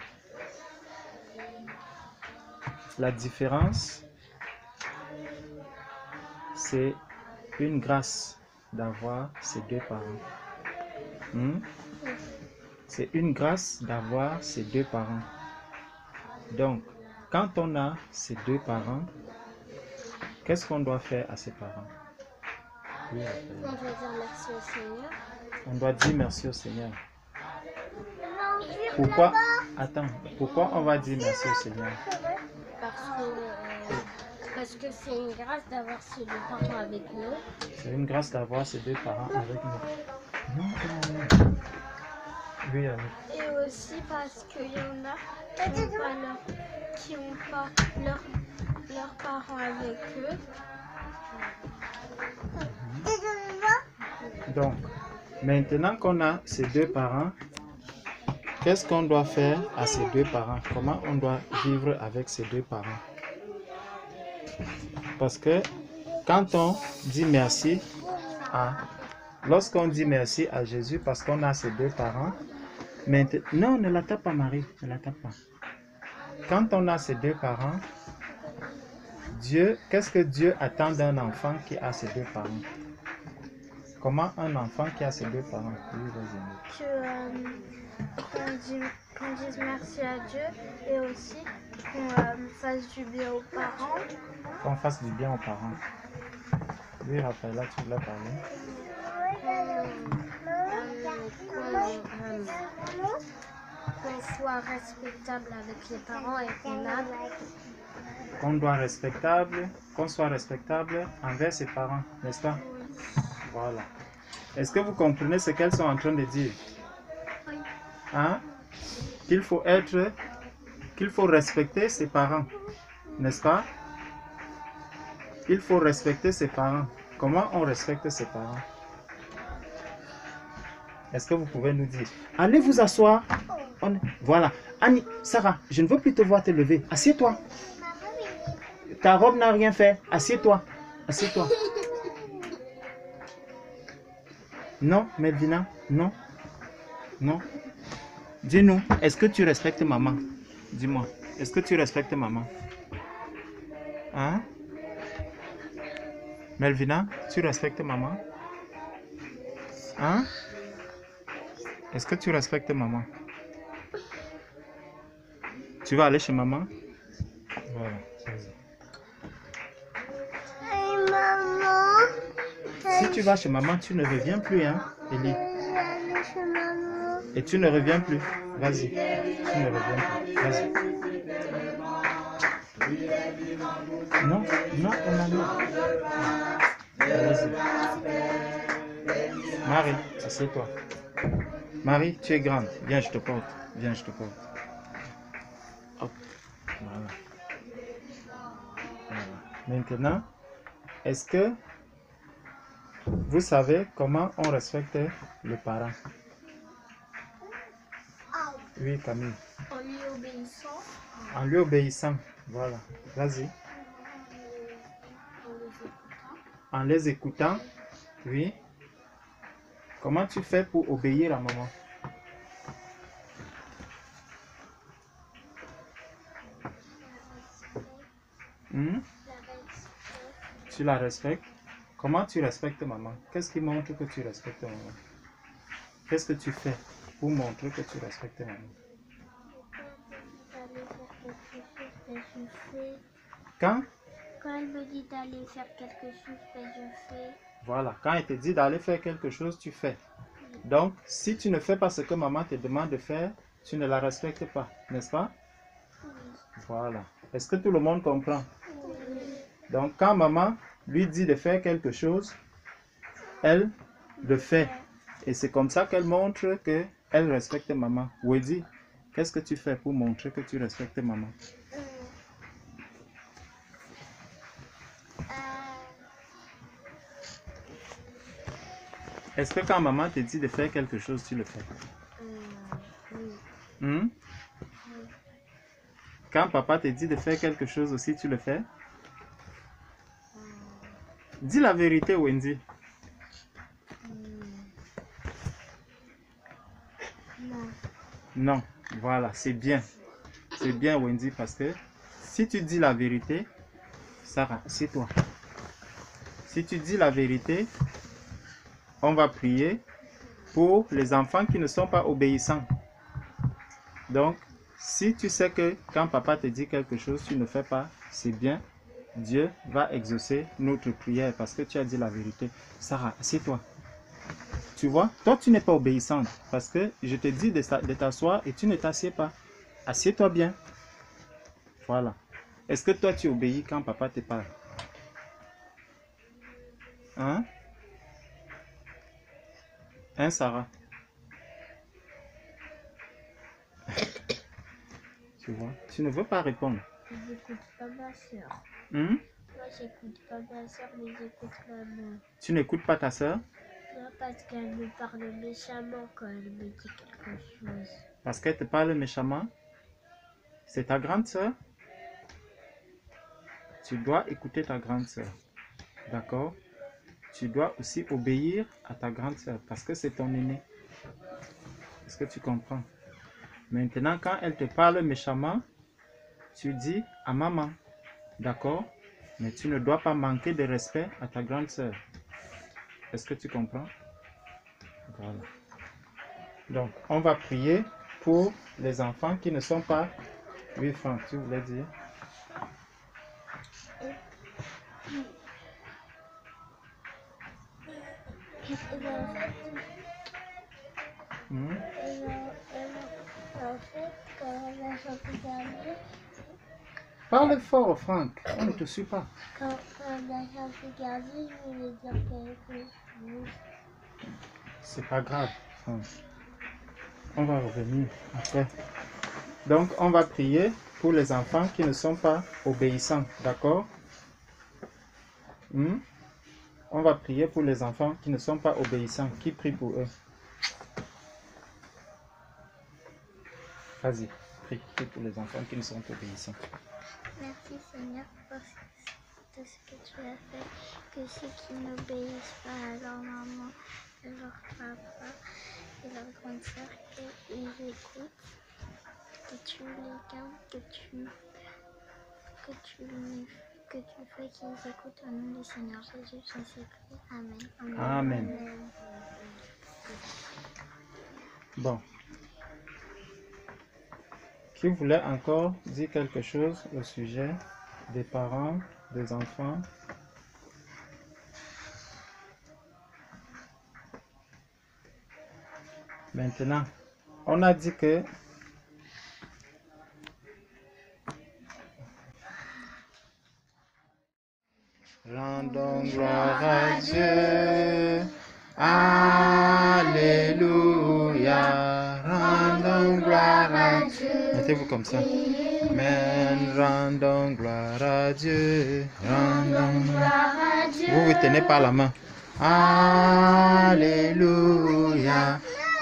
la différence? C'est une grâce d'avoir ces deux parents. C'est une grâce d'avoir ces deux parents. Donc, quand on a ces deux parents, qu'est-ce qu'on doit faire à ces parents? Oui, On doit dire merci au Seigneur. on doit dire merci au Seigneur. Pourquoi? Attends, pourquoi on va dire merci au Seigneur? Parce que c'est une grâce d'avoir ces deux parents avec nous. C'est une grâce d'avoir ces deux parents avec nous. Non. Oui, Annie. Et aussi parce qu'il y en a qui n'ont pas leurs parents avec eux. Donc, maintenant qu'on a ces deux parents, qu'est-ce qu'on doit faire à ces deux parents? Comment on doit vivre avec ces deux parents? Parce que quand on dit merci lorsqu'on dit merci à Jésus parce qu'on a ces deux parents, non, ne la tape pas, Marie, ne la tape pas. Quand on a ces deux parents, Dieu, qu'est-ce que Dieu attend d'un enfant qui a ses deux parents? Comment un enfant qui a ses deux parents? Oui, Qu'on dise merci à Dieu et aussi qu'on fasse du bien aux parents. Qu'on fasse du bien aux parents. Oui, Raphaël, là, tu voulais parler. Qu'on soit respectable avec les parents et qu'on soit respectable envers ses parents, n'est-ce pas? Voilà. Est-ce que vous comprenez ce qu'elles sont en train de dire? Oui. Hein? Qu'il faut respecter ses parents, n'est-ce pas? Il faut respecter ses parents. Comment on respecte ses parents? Est-ce que vous pouvez nous dire? Allez vous asseoir. Voilà. Annie, Sarah, je ne veux plus te voir te lever. Assieds-toi. Ta robe n'a rien fait. Assieds-toi. Assieds-toi. Non, Melvina, non. Non. Dis-nous, est-ce que tu respectes maman? Dis-moi. Est-ce que tu respectes maman? Hein? Melvina, tu respectes maman? Hein? Est-ce que tu respectes maman? Tu vas aller chez maman? Voilà, vas-y. Hey, maman. Si tu vas chez maman, tu ne reviens plus, hein, Ellie? Je vais aller chez maman. Et tu ne reviens plus. Vas-y. Tu ne reviens plus. Vas-y. Non, non, on a non. Vas-y. Marie, assieds-toi. Marie, tu es grande. Viens, je te porte. Viens, je te porte. Hop. Voilà. Voilà. Maintenant, est-ce que vous savez comment on respecte le parent? Oui, Camille. En lui obéissant. En lui obéissant. Voilà. Vas-y. En les écoutant. Oui. Comment tu fais pour obéir à maman? Tu la respectes? Comment tu respectes maman? Qu'est-ce qui montre que tu respectes maman? Qu'est-ce que tu fais pour montrer que tu respectes maman? Quand? Quand elle me dit d'aller faire quelque chose, ben je fais. Voilà, quand elle te dit d'aller faire quelque chose, tu fais. Donc, si tu ne fais pas ce que maman te demande de faire, tu ne la respectes pas, n'est-ce pas? Oui. Voilà. Est-ce que tout le monde comprend? Donc, quand maman lui dit de faire quelque chose, elle le fait. Et c'est comme ça qu'elle montre qu'elle respecte maman. Wendy, qu'est-ce que tu fais pour montrer que tu respectes maman? Est-ce que quand maman te dit de faire quelque chose, tu le fais? Oui. Quand papa te dit de faire quelque chose aussi, tu le fais? Dis la vérité, Wendy. Non. Non, voilà, c'est bien. C'est bien, Wendy, parce que si tu dis la vérité, Sarah, c'est toi. Si tu dis la vérité, on va prier pour les enfants qui ne sont pas obéissants. Donc, si tu sais que quand papa te dit quelque chose, tu ne fais pas, c'est bien. Dieu va exaucer notre prière parce que tu as dit la vérité. Sarah, assieds-toi. Tu vois, toi tu n'es pas obéissante parce que je te dis de t'asseoir et tu ne t'assieds pas. Assieds-toi bien. Voilà. Est-ce que toi tu obéis quand papa te parle? Hein? Hein, Sarah? Tu vois, tu ne veux pas répondre. J'écoute pas ma soeur. Hein? Moi, j'écoute pas ma soeur, mais j'écoute maman. Tu n'écoutes pas ta soeur? Non, parce qu'elle me parle méchamment quand elle me dit quelque chose. Parce qu'elle te parle méchamment? C'est ta grande soeur? Tu dois écouter ta grande soeur. D'accord? Tu dois aussi obéir à ta grande soeur parce que c'est ton aîné. Est-ce que tu comprends? Maintenant, quand elle te parle méchamment, tu dis à maman. D'accord? Mais tu ne dois pas manquer de respect à ta grande soeur. Est-ce que tu comprends? Voilà. Donc, on va prier pour les enfants qui ne sont pas... Oui, Franck, tu voulais dire? En fait, quand on a chanté dernier, Parle fort, Franck. On ne te suit pas. quand on a chanté dernier, je voulais dire quelque chose. C'est pas grave, Franck. On va revenir après. Donc, on va prier pour les enfants qui ne sont pas obéissants. D'accord? On va prier pour les enfants qui ne sont pas obéissants. Qui prie pour eux? Vas-y, prie pour les enfants qui ne sont pas obéissants. Merci Seigneur pour tout ce que tu as fait, que ceux qui n'obéissent pas à leur maman, à leur papa et leur grande soeur, qu'ils écoutent. que tu les gardes, que tu fais qu'ils écoutent au nom du Seigneur Jésus, Jésus-Christ. Amen. Amen. Bon. Qui voulait encore dire quelque chose au sujet des parents, des enfants? Maintenant, on a dit que rendons gloire à Dieu. Alléluia. Rendons gloire à Dieu. Mettez-vous comme ça. Amen. Rendons gloire à Dieu. Rendons gloire à Dieu. Vous tenez par la main. Alléluia.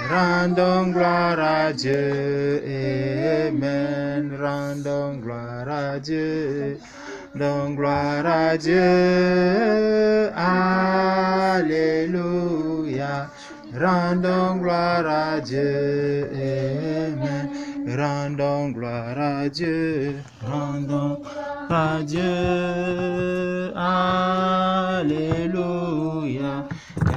Rendons gloire à Dieu. Amen. Rendons gloire à Dieu. Rendons gloire à Dieu. Alléluia. Rendons gloire à Dieu. Amen. Rendons gloire à Dieu. Rendons gloire à Dieu. Alléluia.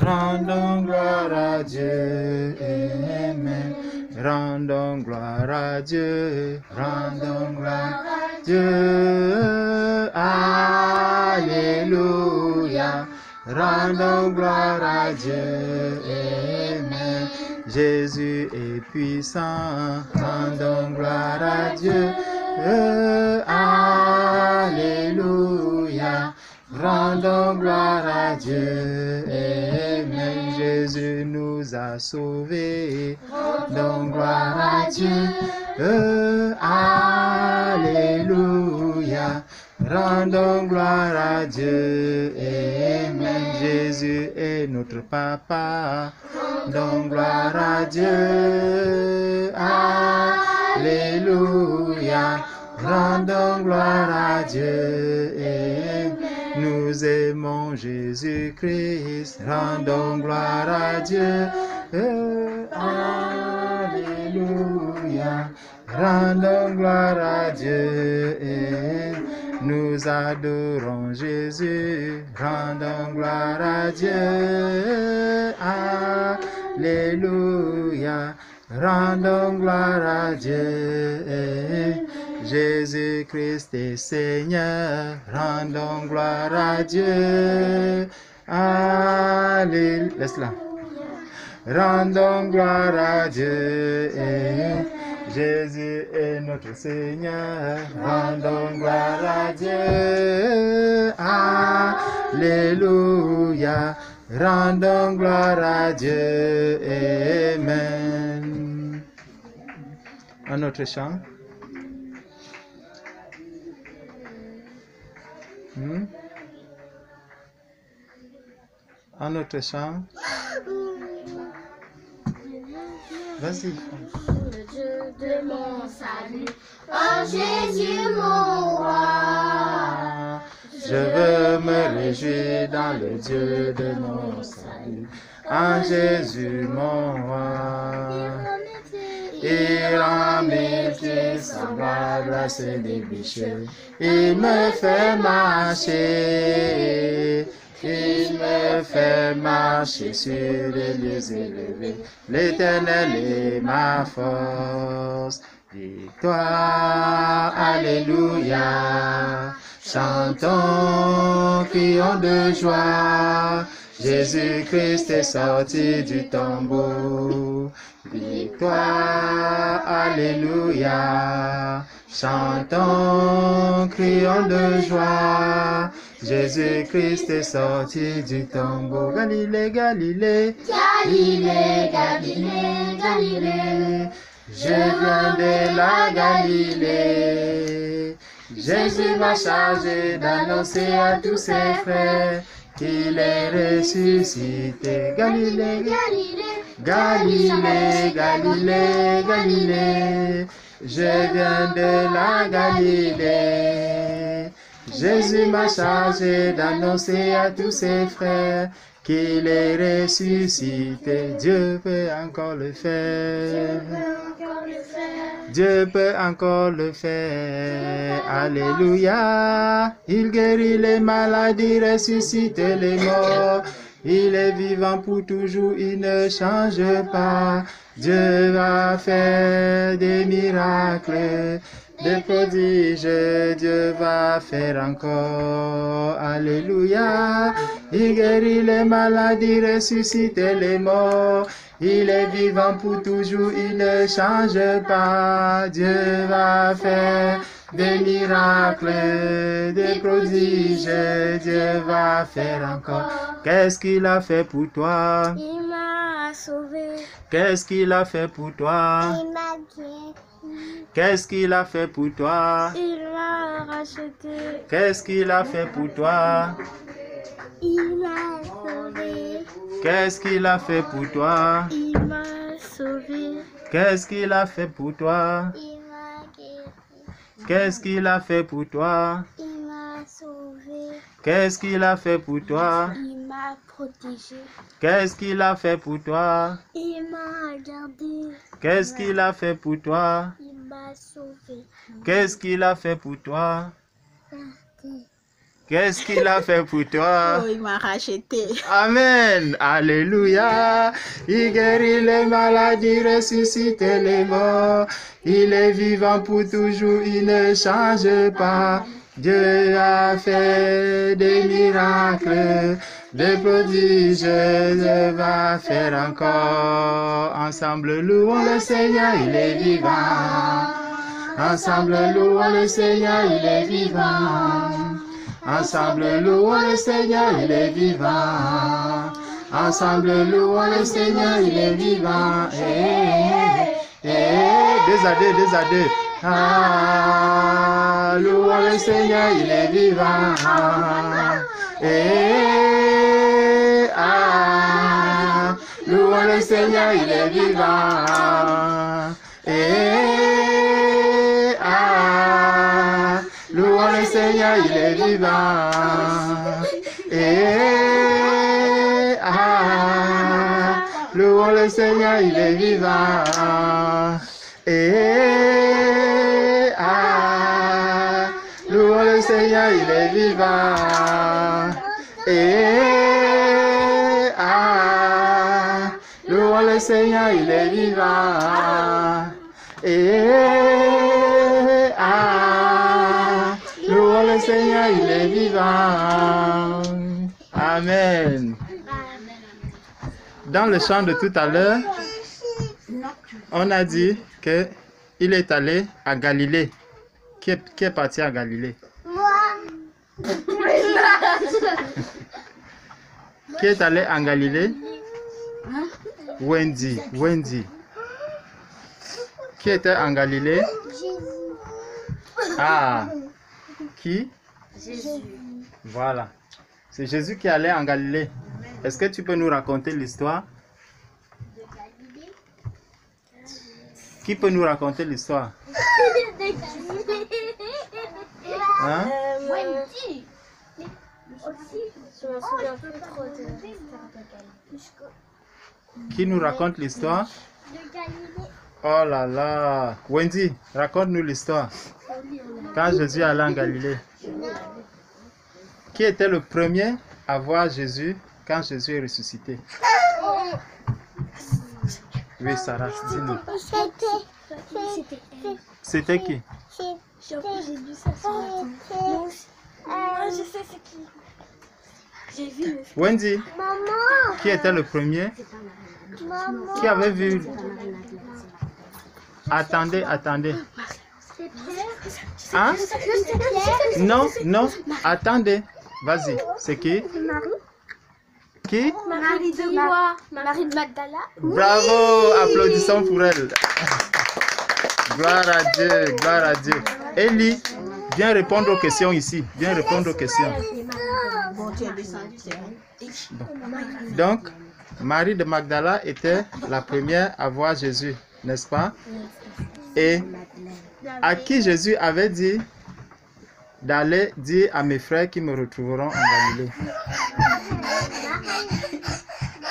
Rendons gloire à Dieu. Amen. Rendons gloire à Dieu. Rendons gloire à Dieu. Alléluia. Rendons gloire à Dieu. Amen. Jésus est puissant. Rendons gloire à Dieu. Alléluia. Rendons gloire à Dieu. Amen. Jésus nous a sauvés. Rendons gloire à Dieu. Alléluia. Rendons gloire à Dieu. Amen. Jésus est notre papa. Rendons gloire à Dieu. Alléluia. Rendons gloire à Dieu. Amen. Nous aimons Jésus-Christ. Rendons gloire à Dieu. Alléluia. Rendons gloire à Dieu. Nous adorons Jésus. Rendons gloire à Dieu. Alléluia. Rendons gloire à Dieu. Jésus-Christ est Seigneur. Rendons gloire à Dieu. Alléluia. Laisse-la. Rendons gloire à Dieu. Jésus est notre Seigneur. Rendons gloire à Dieu. Alléluia. Rendons gloire à Dieu. Amen. Un autre chant. Un autre chant. Vas-y. Le Dieu de mon salut, oh Jésus mon roi. Je veux me réjouir dans le Dieu de mon salut, en Jésus mon roi. Il rend mes pieds semblables à ceux des bicheux. Il me fait marcher. Il me fait marcher sur les lieux élevés. L'Éternel est ma force. Victoire, alléluia. Chantons, crions de joie. Jésus-Christ est sorti du tombeau. Victoire, alléluia. Chantons, crions de joie. Jésus-Christ est sorti du tombeau. Galilée, Galilée, Galilée, Galilée, Galilée. Je viens de la Galilée. Jésus m'a chargé d'annoncer à tous ses frères qu'il est ressuscité. Galilée, Galilée, Galilée, Galilée, Galilée. Je viens de la Galilée. Jésus m'a chargé d'annoncer à tous ses frères qu'il est ressuscité. Dieu peut encore le faire. Dieu peut encore le faire. Alléluia. Il guérit les maladies, ressuscite les morts. Il est vivant pour toujours, il ne change pas. Dieu va faire des miracles, des prodiges, Dieu va faire encore. Alléluia. Il guérit les maladies, ressuscite les morts. Il est vivant pour toujours, il ne change pas. Dieu va faire des miracles, des prodiges, Dieu va faire encore. Qu'est-ce qu'il a fait pour toi? Il m'a sauvé. Qu'est-ce qu'il a fait pour toi? Il m'a guéri. Qu'est-ce qu'il a fait pour toi? Il m'a racheté. Qu'est-ce qu'il a fait pour toi? Il m'a sauvé. Qu'est-ce qu'il a fait pour toi? Il m'a sauvé. Qu'est-ce qu'il a fait pour toi? Il m'a guéri. Qu'est-ce qu'il a fait pour toi? Il m'a sauvé. Qu'est-ce qu'il a fait pour toi? Il m'a protégé. Qu'est-ce qu'il a fait pour toi? Il m'a gardé. Qu'est-ce qu'il a fait pour toi? Il m'a sauvé. Qu'est-ce qu'il a fait pour toi? Gardé. Qu'est-ce qu'il a fait pour toi? Oh, il m'a racheté. Amen. Alléluia. Il guérit les maladies, ressuscite les morts. Il est vivant pour toujours, il ne change pas. Dieu a fait des miracles, des prodiges, Dieu va faire encore. Ensemble, louons le Seigneur, il est vivant. Ensemble, louons le Seigneur, il est vivant. Ensemble, louons le Seigneur, il est vivant. Ensemble, louons le Seigneur, il est vivant. Deux à deux. Ah, louons le Seigneur, il est vivant. Louons le Seigneur, il est vivant. Louons le Seigneur, il est vivant. Louons le Seigneur, il est vivant. Louons le Seigneur, il est vivant. Louons le Seigneur, il est vivant. Louons le Seigneur, il est vivant. Amen. Dans le chant de tout à l'heure, on a dit qu'il est allé à Galilée. Qui est parti à Galilée? Moi. Qui est allé en Galilée? Wendy. Qui était en Galilée? Jésus. Ah. Qui? Jésus. Voilà. C'est Jésus qui allait en Galilée. Est-ce que tu peux nous raconter l'histoire? De Galilée. Qui peut nous raconter l'histoire? De Galilée. Hein? Wendy. Aussi, je me souviens plus trop de l'histoire de Galilée. Qui nous raconte l'histoire? De Galilée. Oh là là. Wendy, raconte-nous l'histoire. Quand Jésus allait en Galilée. Qui était le premier à voir Jésus quand Jésus est ressuscité? Oui, Sarah, dis-nous. C'était elle. C'était qui? J'ai vu ça ce matin. Moi aussi. Moi, je sais c'est qui. J'ai vu le film. Wendy, Maman. qui était le premier? Maman. Qui avait vu? Attendez. C'est Pierre. Hein? C'est Pierre. Non, attendez. Vas-y, c'est qui? Marie. Qui? Marie de moi. Marie de Magdala. Bravo, applaudissons pour elle. Gloire à Dieu. Ellie, viens répondre aux questions ici. Viens répondre aux questions. Bon, tu es descendu, c'est vrai. Donc, Marie de Magdala était la première à voir Jésus, n'est-ce pas? Et à qui Jésus avait dit d'aller dire à mes frères qui me retrouveront en Galilée.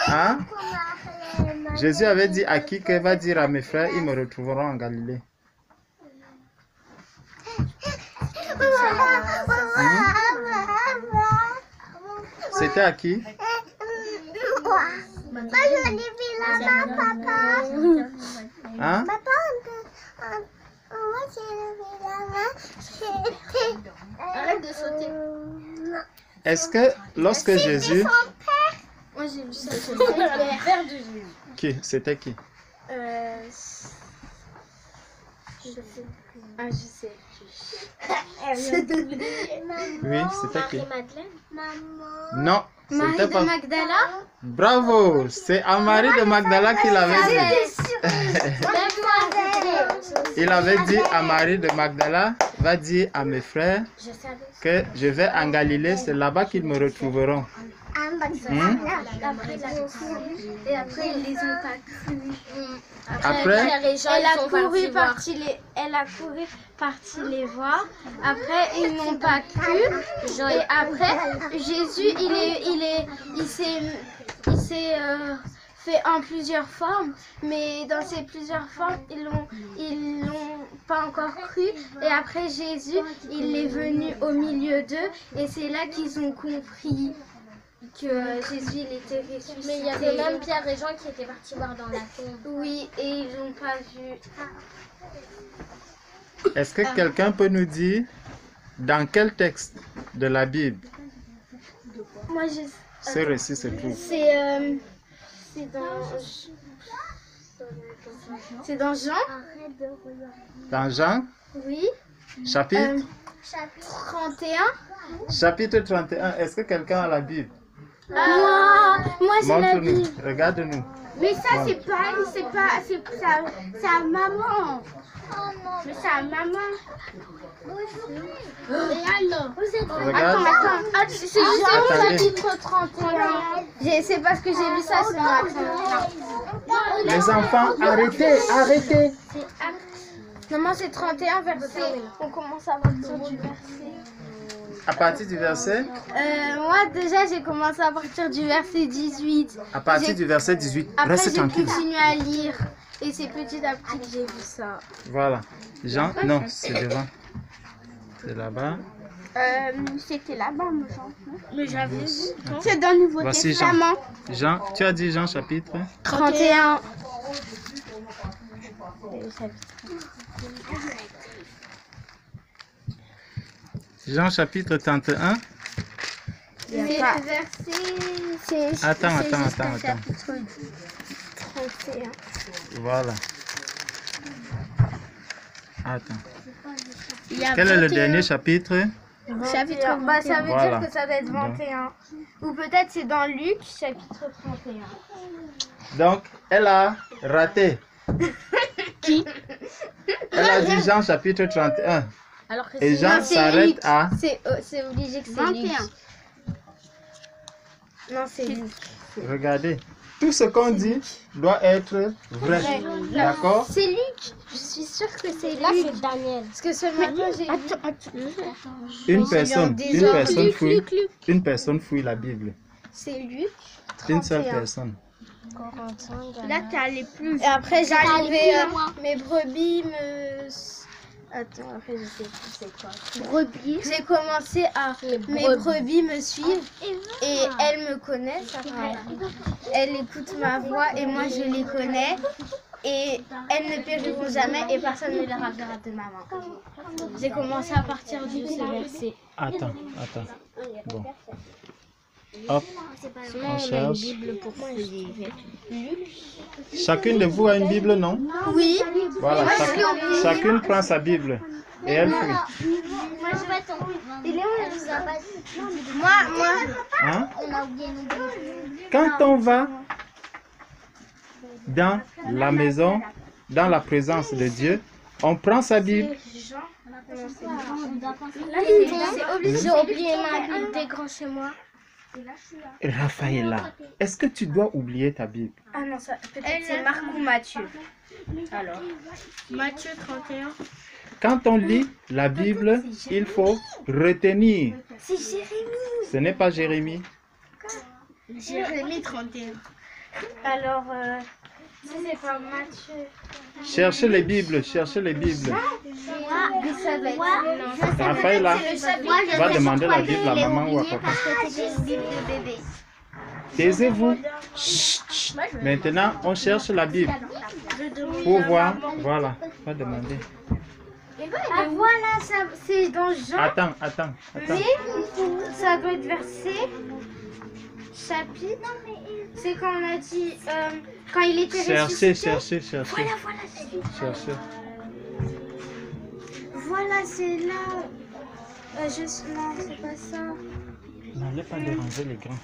Hein? Jésus avait dit à qui que va dire à mes frères, ils me retrouveront en Galilée. C'était à qui? Hein? Arrête de sauter. Est-ce que lorsque Jésus... Moi j'ai vu ça. C'était le père de Jésus. Qui? C'était qui? Je sais plus. Ah, je sais plus. Oui, c'était qui? Marie-Madeleine. Non, Marie c'était de pas... Magdala. Bravo! C'est à Marie de Magdala qu'il avait dit. Il avait dit à Marie de Magdala, va dire à mes frères Je savais. que je vais en Galilée, c'est là-bas qu'ils me retrouveront. Et après, ils les ont pas cru. Après, Elle a couru parti les voir. Après, ils n'ont pas cru. Et après, Jésus, il s'est fait en plusieurs formes. Mais dans ces plusieurs formes, ils l'ont pas encore cru. Et après, Jésus, il est venu au milieu d'eux. Et c'est là qu'ils ont compris que Jésus il était ressuscité. Mais il y avait même Pierre et Jean qui étaient partis voir dans la tombe. Oui, et ils n'ont pas vu. est-ce que quelqu'un peut nous dire dans quel texte de la Bible Moi, ce récit se trouve? C'est dans Jean. Dans Jean, Oui. chapitre 31. Chapitre 31. Est-ce que quelqu'un a la Bible? Moi j'ai la Montre-nous, Bible. regarde-nous. Mais ça, c'est sa maman. Mais sa maman. Et alors? Regarde. Attends. C'est Jean chapitre 31. C'est parce que j'ai vu ça ce matin. Les enfants, arrêtez. Maman, c'est 31 verset. On commence à partir du verset. À partir du verset? Moi, déjà, j'ai commencé à partir du verset 18. À partir du verset 18. Après, Reste j'ai tranquille. continué à lire. Et c'est petit à petit que j'ai vu ça. Voilà. Jean, non, c'est devant. C'est là-bas. C'était là-bas, mon Jean. Mais j'avais vu. C'est dans le Nouveau Voici Jean. Testament. Jean, tu as dit Jean chapitre? 31. Jean chapitre 31. Attends. 31. Voilà. Attends. Quel est le dernier chapitre? Chapitre. Bah, ça veut Voilà. dire que ça doit être 21. Ou peut-être c'est dans Luc, chapitre 31. Donc, elle a raté. Qui? Elle a dit Jean chapitre 31. Alors que Et Jean s'arrête à... C'est obligé que c'est 21. Non, c'est Luc. Regardez. Tout ce qu'on dit doit être vrai. D'accord? C'est Luc. Je suis sûre que c'est Luc. Là, c'est Daniel. Parce que ce matin, j'ai vu. Une personne fouille la Bible. C'est Luc. Une seule personne. Là, t'es allé plus. Et après, j'ai arrivé mes brebis me... Attends, après, je sais plus c'est quoi. Brebis. J'ai commencé à... Mes brebis me suivent et elles me connaissent après. Elles écoutent ma voix et moi, je les connais. Et elles ne périront jamais et personne ne les ravira de ma main. J'ai commencé à partir de ce verset. Attends. Bon. Hop, on cherche. Chacune de vous a une Bible, non? Oui. Voilà, chacune prend sa Bible et elle fouille. Moi. Hein? Quand on va dans la maison, dans la présence de Dieu, on prend sa Bible. J'ai oublié ma Bible des grands chez moi. Raphaëlla, est-ce que tu dois oublier ta Bible? Ah non, ça peut-être c'est Marc ou Matthieu. Alors, Matthieu 31. quand on lit la Bible, il faut retenir. C'est Jérémie. Ce n'est pas Jérémie. Jérémie 31. Alors, si c'est pas Matthieu. Cherchez les Bibles, cherchez les Bibles. Moi, Raphaël là, va demander la Bible à maman ou à papa. parce que c'était une Bible de bébé. Taisez-vous. Chut, chut. Maintenant, on cherche la Bible pour voir. Voilà, va demander. Ah voilà, c'est dans Jean. Attends. Mais ça doit être verset, chapitre. C'est quand on a dit, quand il était ressuscité. Cherchez. Voilà, c'est lui. Cherchez. Voilà, c'est là. Non, c'est pas ça. N'allez pas déranger les grands.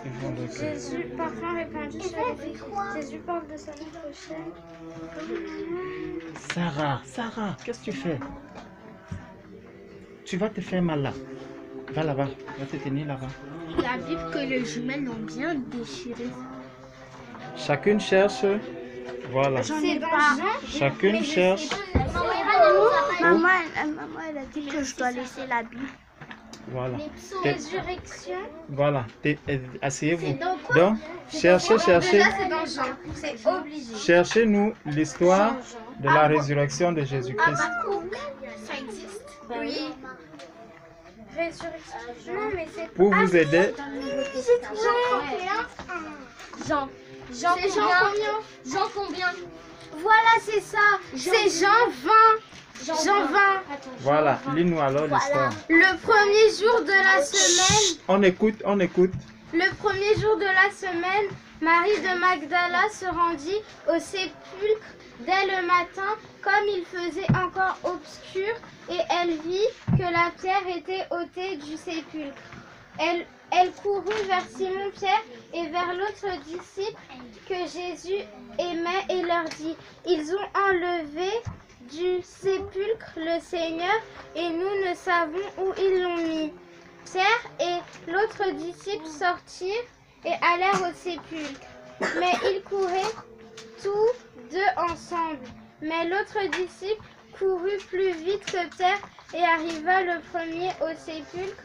Ils vont le faire. Jésus, parfois répandu sur les filles. Jésus parle de sa vie prochaine. Sarah, qu'est-ce que tu fais? Tu vas te faire mal là. Va là-bas, va te tenir là-bas. La Bible que les jumelles ont bien déchirée. Chacune cherche. Voilà. C'est dans Jean. Chacune cherche. Maman, elle a dit que je dois laisser la Bible. Voilà. Résurrection. Voilà. Asseyez-vous. dans quoi? Donc, cherchez. Déjà, c'est dans Jean. C'est obligé. Cherchez-nous l'histoire de la résurrection de Jésus-Christ. Ça existe? Oui. Résurrection. Non, mais c'est Pour vous aider, Jean combien? Jean combien? Voilà, c'est ça. C'est Jean 20. Jean 20. voilà, lis-nous alors l'histoire. Le premier jour de la semaine. On écoute. Le premier jour de la semaine, Marie de Magdala se rendit au sépulcre dès le matin, comme il faisait encore obscur, et elle vit que la pierre était ôtée du sépulcre. Elle courut vers Simon-Pierre et vers l'autre disciple que Jésus aimait et leur dit: ils ont enlevé du sépulcre le Seigneur et nous ne savons où ils l'ont mis. Pierre et l'autre disciple sortirent et allèrent au sépulcre. Mais ils couraient tous deux ensemble. Mais l'autre disciple courut plus vite que Pierre et arriva le premier au sépulcre.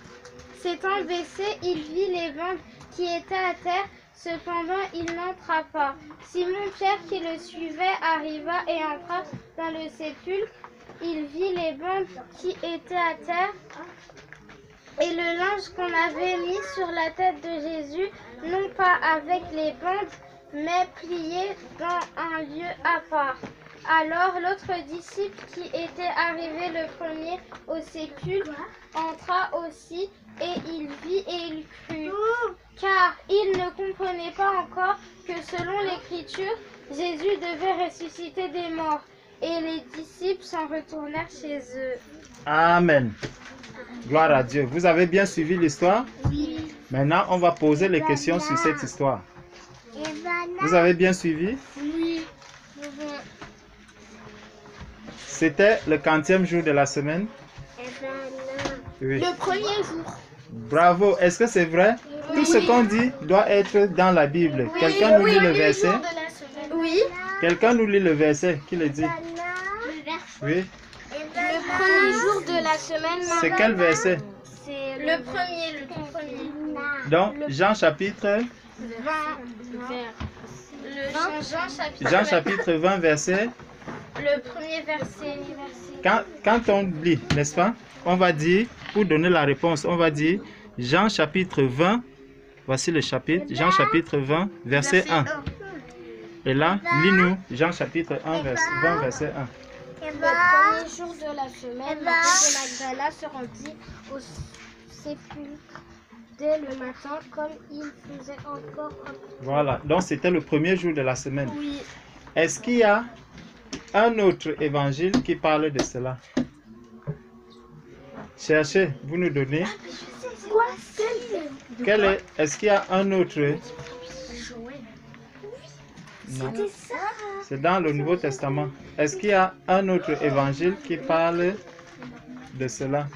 S'étant baissé, il vit les bandes qui étaient à terre, cependant il n'entra pas. Simon-Pierre qui le suivait arriva et entra dans le sépulcre. Il vit les bandes qui étaient à terre et le linge qu'on avait mis sur la tête de Jésus, non pas avec les bandes, mais plié dans un lieu à part. Alors l'autre disciple qui était arrivé le premier au sépulcre entra aussi et il vit et il crut. Car il ne comprenait pas encore que selon l'Écriture, Jésus devait ressusciter des morts. Et les disciples s'en retournèrent chez eux. Amen. Gloire à Dieu. Vous avez bien suivi l'histoire? Oui. Maintenant, on va poser les questions sur cette histoire. Vous avez bien suivi? Oui. C'était le 40e jour de la semaine? Oui. Le premier jour. Bravo. Est-ce que c'est vrai? Tout ce qu'on dit doit être dans la Bible. Quelqu'un nous lit le verset? Oui. Quelqu'un nous lit le verset qui le dit? Oui. Le premier jour de la semaine. C'est quel verset? C'est le premier, le tout premier. Donc, Jean chapitre 20. Jean chapitre 20, verset. Le premier verset. Quand on lit, n'est-ce pas? On va dire, pour donner la réponse, on va dire Jean chapitre 20. Voici le chapitre. Jean chapitre 20, verset 1. Et là, lis-nous Jean chapitre 1, 20, verset 1. Le premier jour de la semaine, Marie de Magdala se rendit au sépulcre dès le matin, comme il faisait encore obscur. Voilà, donc c'était le premier jour de la semaine. Oui. Est-ce qu'il y a un autre évangile qui parle de cela? Cherchez, vous nous donnez. Quoi? Est-ce qu'il y a un autre? Non. C'était ça? C'est dans le Nouveau Testament. Est-ce qu'il y a un autre évangile qui parle de cela?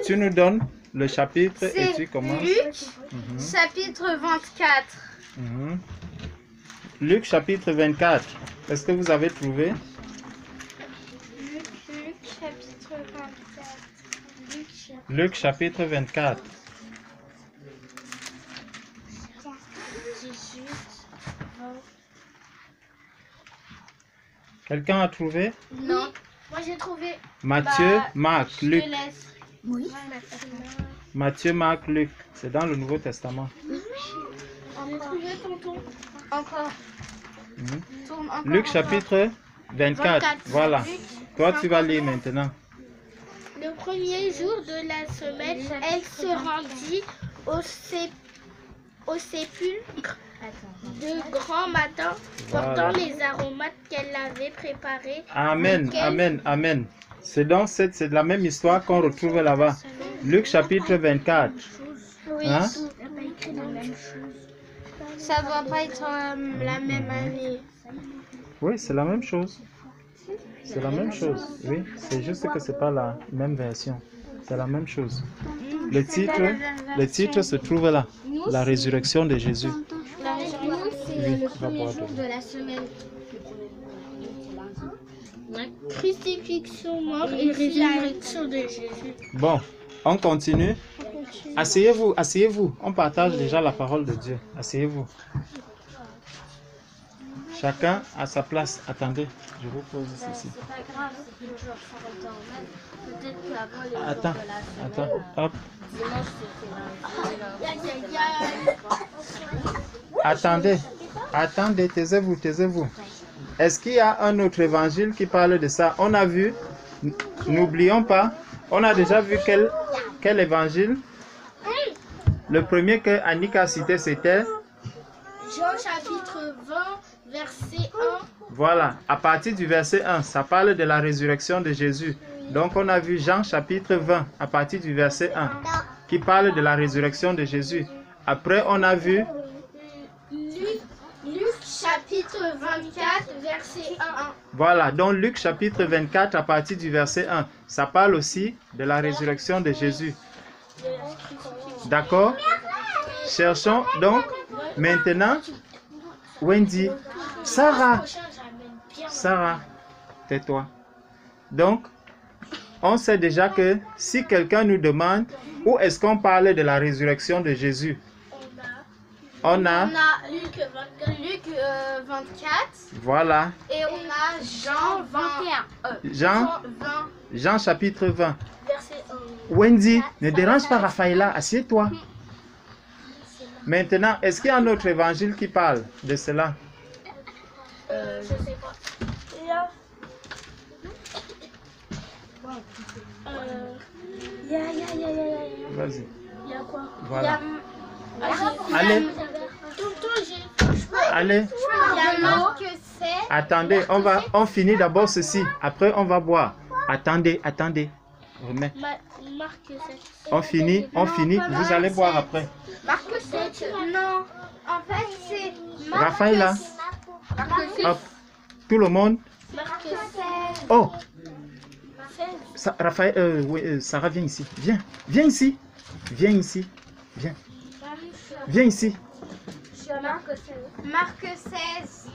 Tu nous donnes le chapitre et tu commences. Luc, chapitre 24. Luc chapitre 24. Est-ce que vous avez trouvé? Luc chapitre 24. 18, 20. Quelqu'un a trouvé? Non. Moi j'ai trouvé. Matthieu, Marc, Je Luc. te laisse. Oui. Matthieu, Marc, Luc. C'est dans le Nouveau Testament. J'ai trouvé tonton. Encore. Mhm. Tourne encore. Luc chapitre 24. 24. Voilà. Luc, Toi, tu vas lire maintenant. Le premier jour de la semaine, elle se rendit au sépulcre de grand matin, portant Voilà. les aromates qu'elle avait préparés. Amen, Lequel- amen, amen. C'est de la même histoire qu'on retrouve là-bas. Luc chapitre 24. Oui, Hein? ça doit pas être la même année. Oui, c'est la même chose. C'est la même chose. Oui, c'est juste que c'est pas la même version. C'est la même chose. Le titre se trouve là. La résurrection de Jésus. La résurrection, c'est Oui, le va premier boire jour de de la semaine. Crucifixion, mort et résurrection de Jésus. Bon, on continue. Asseyez-vous, asseyez-vous. On partage déjà la parole de Dieu. Asseyez-vous. Chacun à sa place. Attendez, je vous pose ceci. C'est pas grave, c'est toujours ça revient au même. Peut-être qu'avant les jours Attends, de la semaine, attends, hop. dimanche c'était la Attendez, attendez, taisez-vous, taisez-vous. Est-ce qu'il y a un autre évangile qui parle de ça? On a vu, n'oublions pas, on a déjà vu quel évangile? Le premier que Annika a cité, c'était, Jean chapitre 20, verset 1. voilà, à partir du verset 1, ça parle de la résurrection de Jésus. Donc on a vu Jean chapitre 20, à partir du verset 1, qui parle de la résurrection de Jésus. Après, on a vu Luc chapitre 24, verset 1. Voilà, donc Luc chapitre 24 à partir du verset 1, ça parle aussi de la résurrection de Jésus. D'accord? Cherchons donc maintenant Wendy, Sarah, tais-toi. Donc, on sait déjà que si quelqu'un nous demande où est-ce qu'on parle de la résurrection de Jésus, on a, Luc 24 voilà, et on a Jean 21. Jean chapitre 20. Verset 1. Wendy, ne dérange pas Raphaëla, assieds-toi. Maintenant, est-ce qu'il y a un autre évangile qui parle de cela? Je sais pas. Vas-y. Il y a quoi? Voilà. Allez, allez. Il y a Marc 16. Attendez, on finit d'abord ceci. Après, on va boire. Attendez, attendez. Remets. Marc 7. On finit. Vous allez boire après. Marc 7. Non. En fait, c'est Marc Raphaëla, 7. hop. Tout le monde. Marc 16. Oh, Raphaël, oui, Sarah, viens ici. Viens, viens ici. Viens ici. Viens. Viens ici. Marc 16.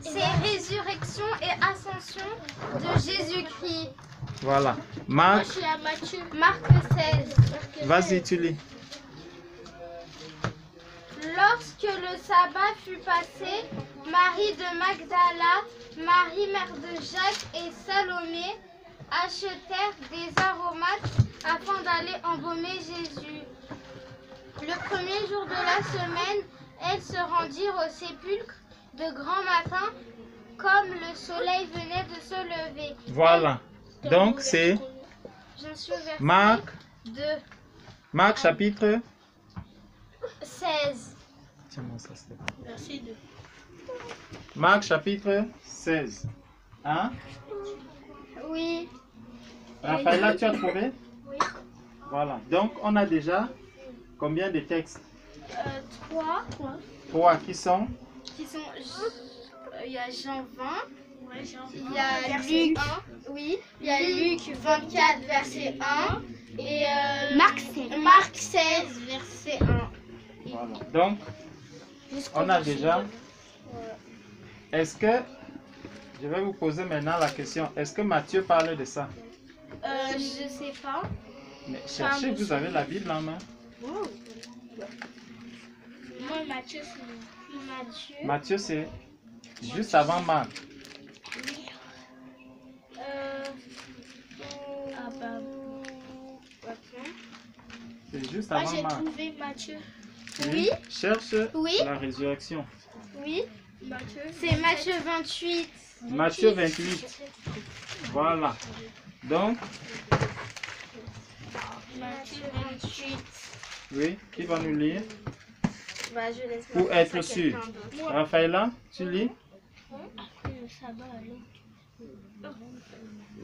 C'est résurrection et ascension de Jésus-Christ. Voilà. Moi, Marc, je suis à Matthieu. Marc 16. vas-y, tu lis. Lorsque le sabbat fut passé, Marie de Magdala, Marie mère de Jacques et Salomé achetèrent des aromates afin d'aller embaumer Jésus. Le premier jour de la semaine, elles se rendirent au sépulcre de grand matin, comme le soleil venait de se lever. Voilà. Donc, c'est Je suis au verset Marc, 2, Marc chapitre. 16. Tiens-moi ça, s'il te plaît. Verset 2. Marc chapitre 16. Hein? Oui. Raphaëla, tu as trouvé? Oui. Voilà. Donc, on a déjà combien de textes? 3. 3 qui sont? Qui sont. Il y a Jean 20. Il y a Luc 1. Oui. Il y a Luc 24, verset 1. Et Marc 16, verset 1. Voilà. Donc, on a déjà. Est-ce que, je vais vous poser maintenant la question, est-ce que Matthieu parle de ça? Je sais pas. Mais cherchez, vous avez la Bible en main. Moi, Matthieu, c'est Matthieu. Matthieu, c'est juste avant Marc. Ah bah. Ok. C'est juste Ah, avant j'ai Marc. trouvé Matthieu. Oui. Cherche Oui. la résurrection. Oui. C'est Matthieu 28. Matthieu 28. Voilà. Donc, Matthieu 28. oui, qui va nous lire? Bah, je laisse Pour ma place être à sûr. quelqu'un d'autre. Raphaëlla, tu lis? Le sabbat, alors.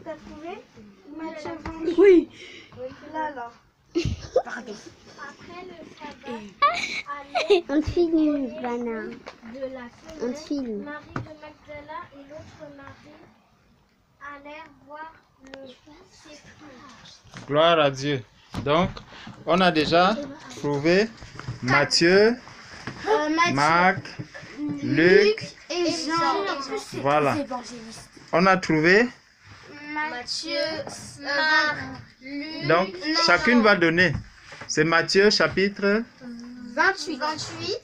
T'as trouvé Matthieu 28. Oui. Là. Pardon. Après le sabbat, On filme, Vanna. de la On fenêtre, filme. Marie de Magdala et l'autre Marie allèrent voir le sépulcre. Gloire à Dieu. Donc, on a déjà trouvé Matthieu, Marc, Luc. Et Jean. Voilà. On a trouvé. Matthieu, Marc, Luc. Donc, chacune va donner. C'est Matthieu chapitre 28.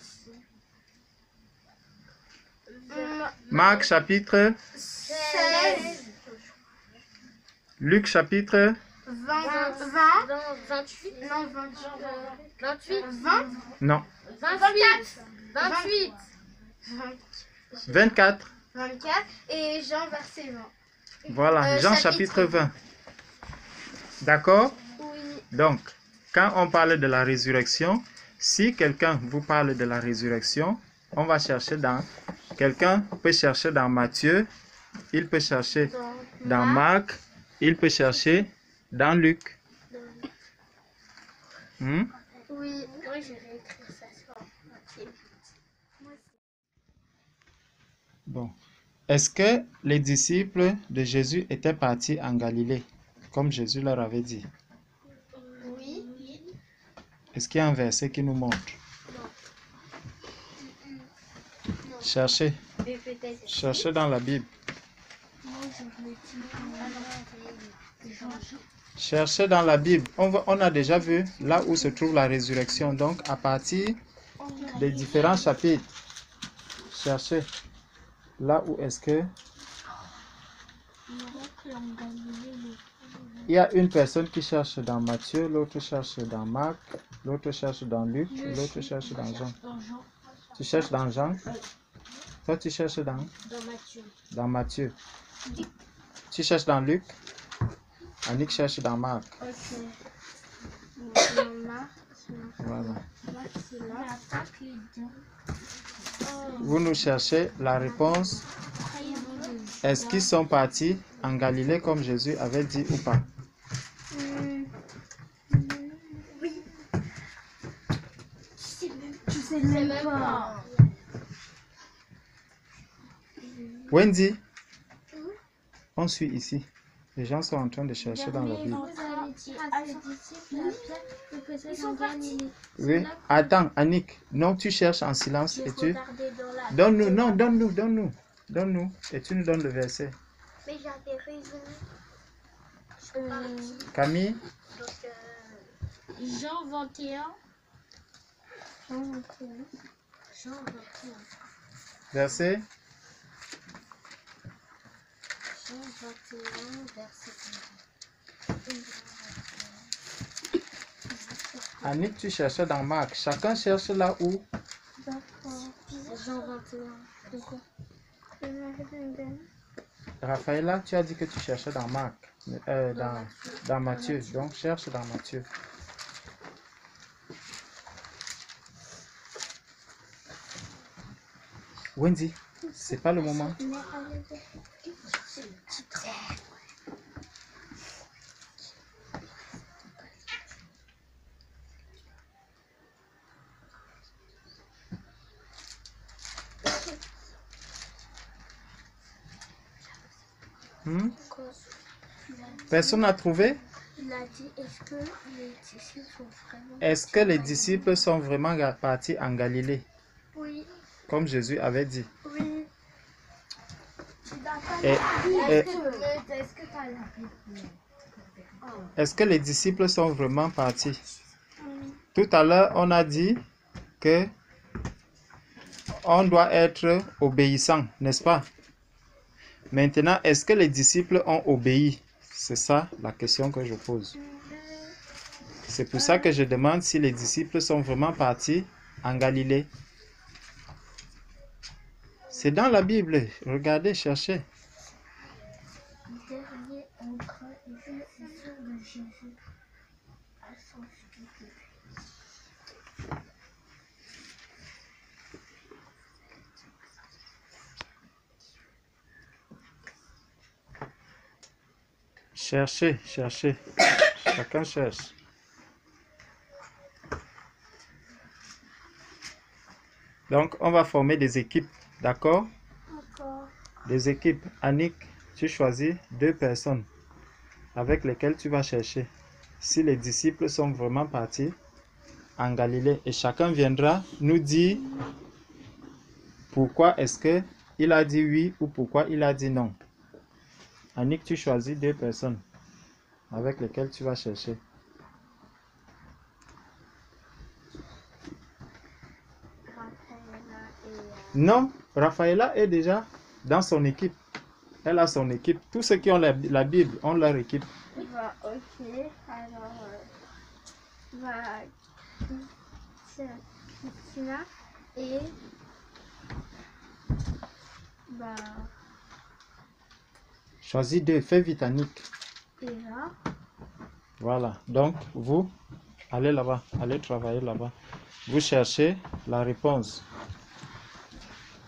Marc chapitre 16. Luc chapitre 28. Non, 28. 20. non 28. 24. 24. Et Jean, verset 20. Voilà, Jean chapitre 20. D'accord? Oui. Donc, quand on parle de la résurrection, si quelqu'un vous parle de la résurrection, on va chercher dans... Quelqu'un peut chercher dans Matthieu, il peut chercher dans Marc, il peut chercher dans Luc. Hmm? Oui. Moi, je vais écrire ça sur papier. Bon. Est-ce que les disciples de Jésus étaient partis en Galilée, comme Jésus leur avait dit? Oui. Est-ce qu'il y a un verset qui nous montre? Cherchez. Mais peut-être. Cherchez dans la Bible. Cherchez dans la Bible. On a déjà vu là où se trouve la résurrection. Donc, à partir des différents chapitres, cherchez là où est-ce que... Il y a une personne qui cherche dans Matthieu, l'autre cherche dans Marc, l'autre cherche dans Luc, l'autre cherche dans Jean. Tu cherches dans Jean? Toi, tu cherches dans Matthieu. Dans Matthieu. Tu cherches dans Luc? Annick cherche dans Marc. Voilà. Vous nous cherchez la réponse. Est-ce qu'ils sont partis en Galilée comme Jésus avait dit ou pas? Je sais même pas. Wendy, on suit ici. Les gens sont en train de chercher dans la Bible. Oui, attends, Annick. Non, tu cherches en silence et tu... Donne-nous, non, donne-nous. Et tu nous donnes le verset. Mais j'avais raison. Camille, Jean 21. verset. Jean 21, verset 1. Annick, tu cherchais dans Marc. Chacun cherche là où. Jean 21. Pourquoi? Raphaëlla, tu as dit que tu cherchais dans Marc. Dans Matthieu. Donc, cherche dans Matthieu. Wendy, c'est pas le moment. Personne n'a trouvé? Il a dit, est-ce que les disciples sont vraiment... Est-ce que les disciples sont vraiment partis en Galilée? Oui. Comme Jésus avait dit. Oui. Et Est-ce que tu as la réponse? est-ce que les disciples sont vraiment partis? Tout à l'heure, on a dit que on doit être obéissant, n'est-ce pas? Maintenant, est-ce que les disciples ont obéi? C'est ça la question que je pose. C'est pour ça que je demande si les disciples sont vraiment partis en Galilée. C'est dans la Bible. Regardez, cherchez. Dernier entre les disciples de Jésus à son studio. Cherchez, cherchez. Chacun cherche. Donc, on va former des équipes, d'accord? D'accord. Des équipes. Annick, tu choisis 2 personnes avec lesquelles tu vas chercher si les disciples sont vraiment partis en Galilée. Et chacun viendra nous dire pourquoi est-ce qu'il a dit oui ou pourquoi il a dit non. Annick, tu choisis 2 personnes avec lesquelles tu vas chercher. Non, Raphaëla est déjà dans son équipe. Elle a son équipe. Tous ceux qui ont la Bible ont leur équipe. Bah, ok. Alors, c'est Christina et bah, Choisis 2, fais vite Annick. Eva. Voilà, donc vous, allez là-bas, allez travailler là-bas. Vous cherchez la réponse.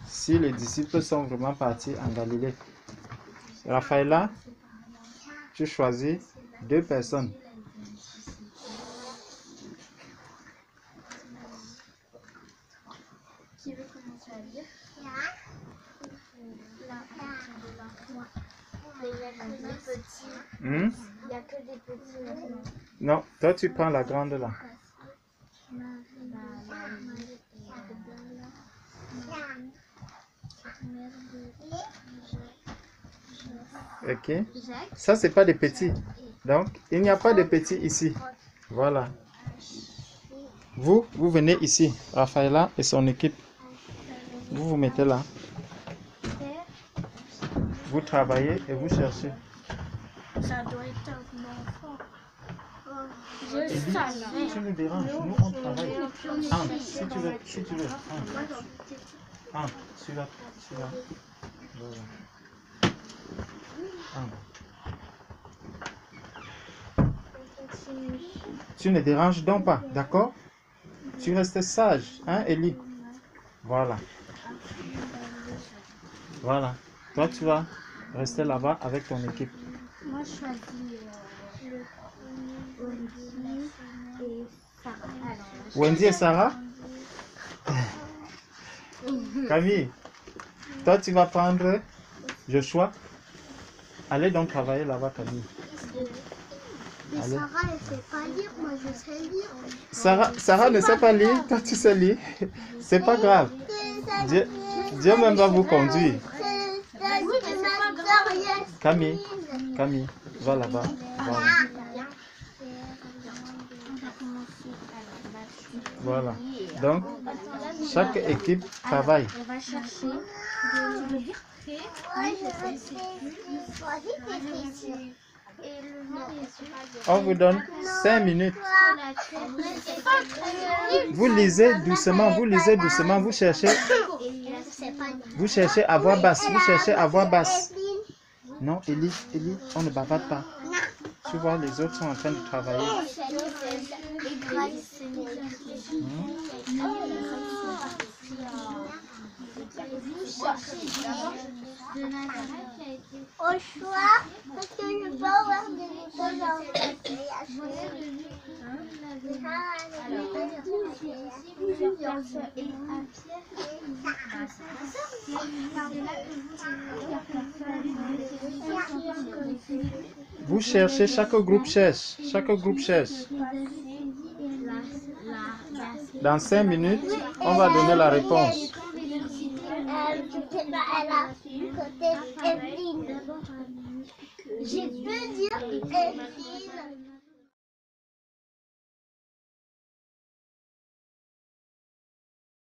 Si les disciples sont vraiment partis en Galilée. Raphaëla, tu choisis 2 personnes. Qui veut commencer à lire? Là, moi. Mais il n'y a que des petits. Il n'y a que des petits maintenant. Non, toi tu prends la grande là. Ok. Ça c'est pas des petits. Donc il n'y a pas de petits ici. Voilà. Vous venez ici. Raphaëla et son équipe. Vous vous mettez là. Vous travaillez et vous cherchez. Ça doit être un enfant. Elie, tu nous déranges, nous on travaille. Anne, si tu veux. Anne, celui-là. Voilà. Anne. Tu ne déranges donc pas, d'accord? Tu restes sage, hein, Elie? Voilà. Voilà. Toi, tu vas rester là-bas avec ton équipe. Moi, je choisis Wendy et Sarah? Camille, toi, tu vas prendre Joshua. Allez donc travailler là-bas, Camille. Mais Allez. Sarah, elle ne sait pas lire, moi je sais lire. Sarah ne sait pas lire, toi tu sais lire. C'est pas grave. Dieu même va vous conduire. Camille, va là-bas. Voilà. Donc, chaque équipe travaille. On va chercher. On vous donne 5 minutes. Vous lisez doucement, vous cherchez à voix basse, Non, Elie, on ne bavarde pas. Tu vois, les autres sont en train de travailler. Au choix, parce que je peux avoir des boutons dans Vous cherchez, chaque groupe cherche. Dans 5 minutes, on va donner la réponse. J'ai pu dire Evelyne.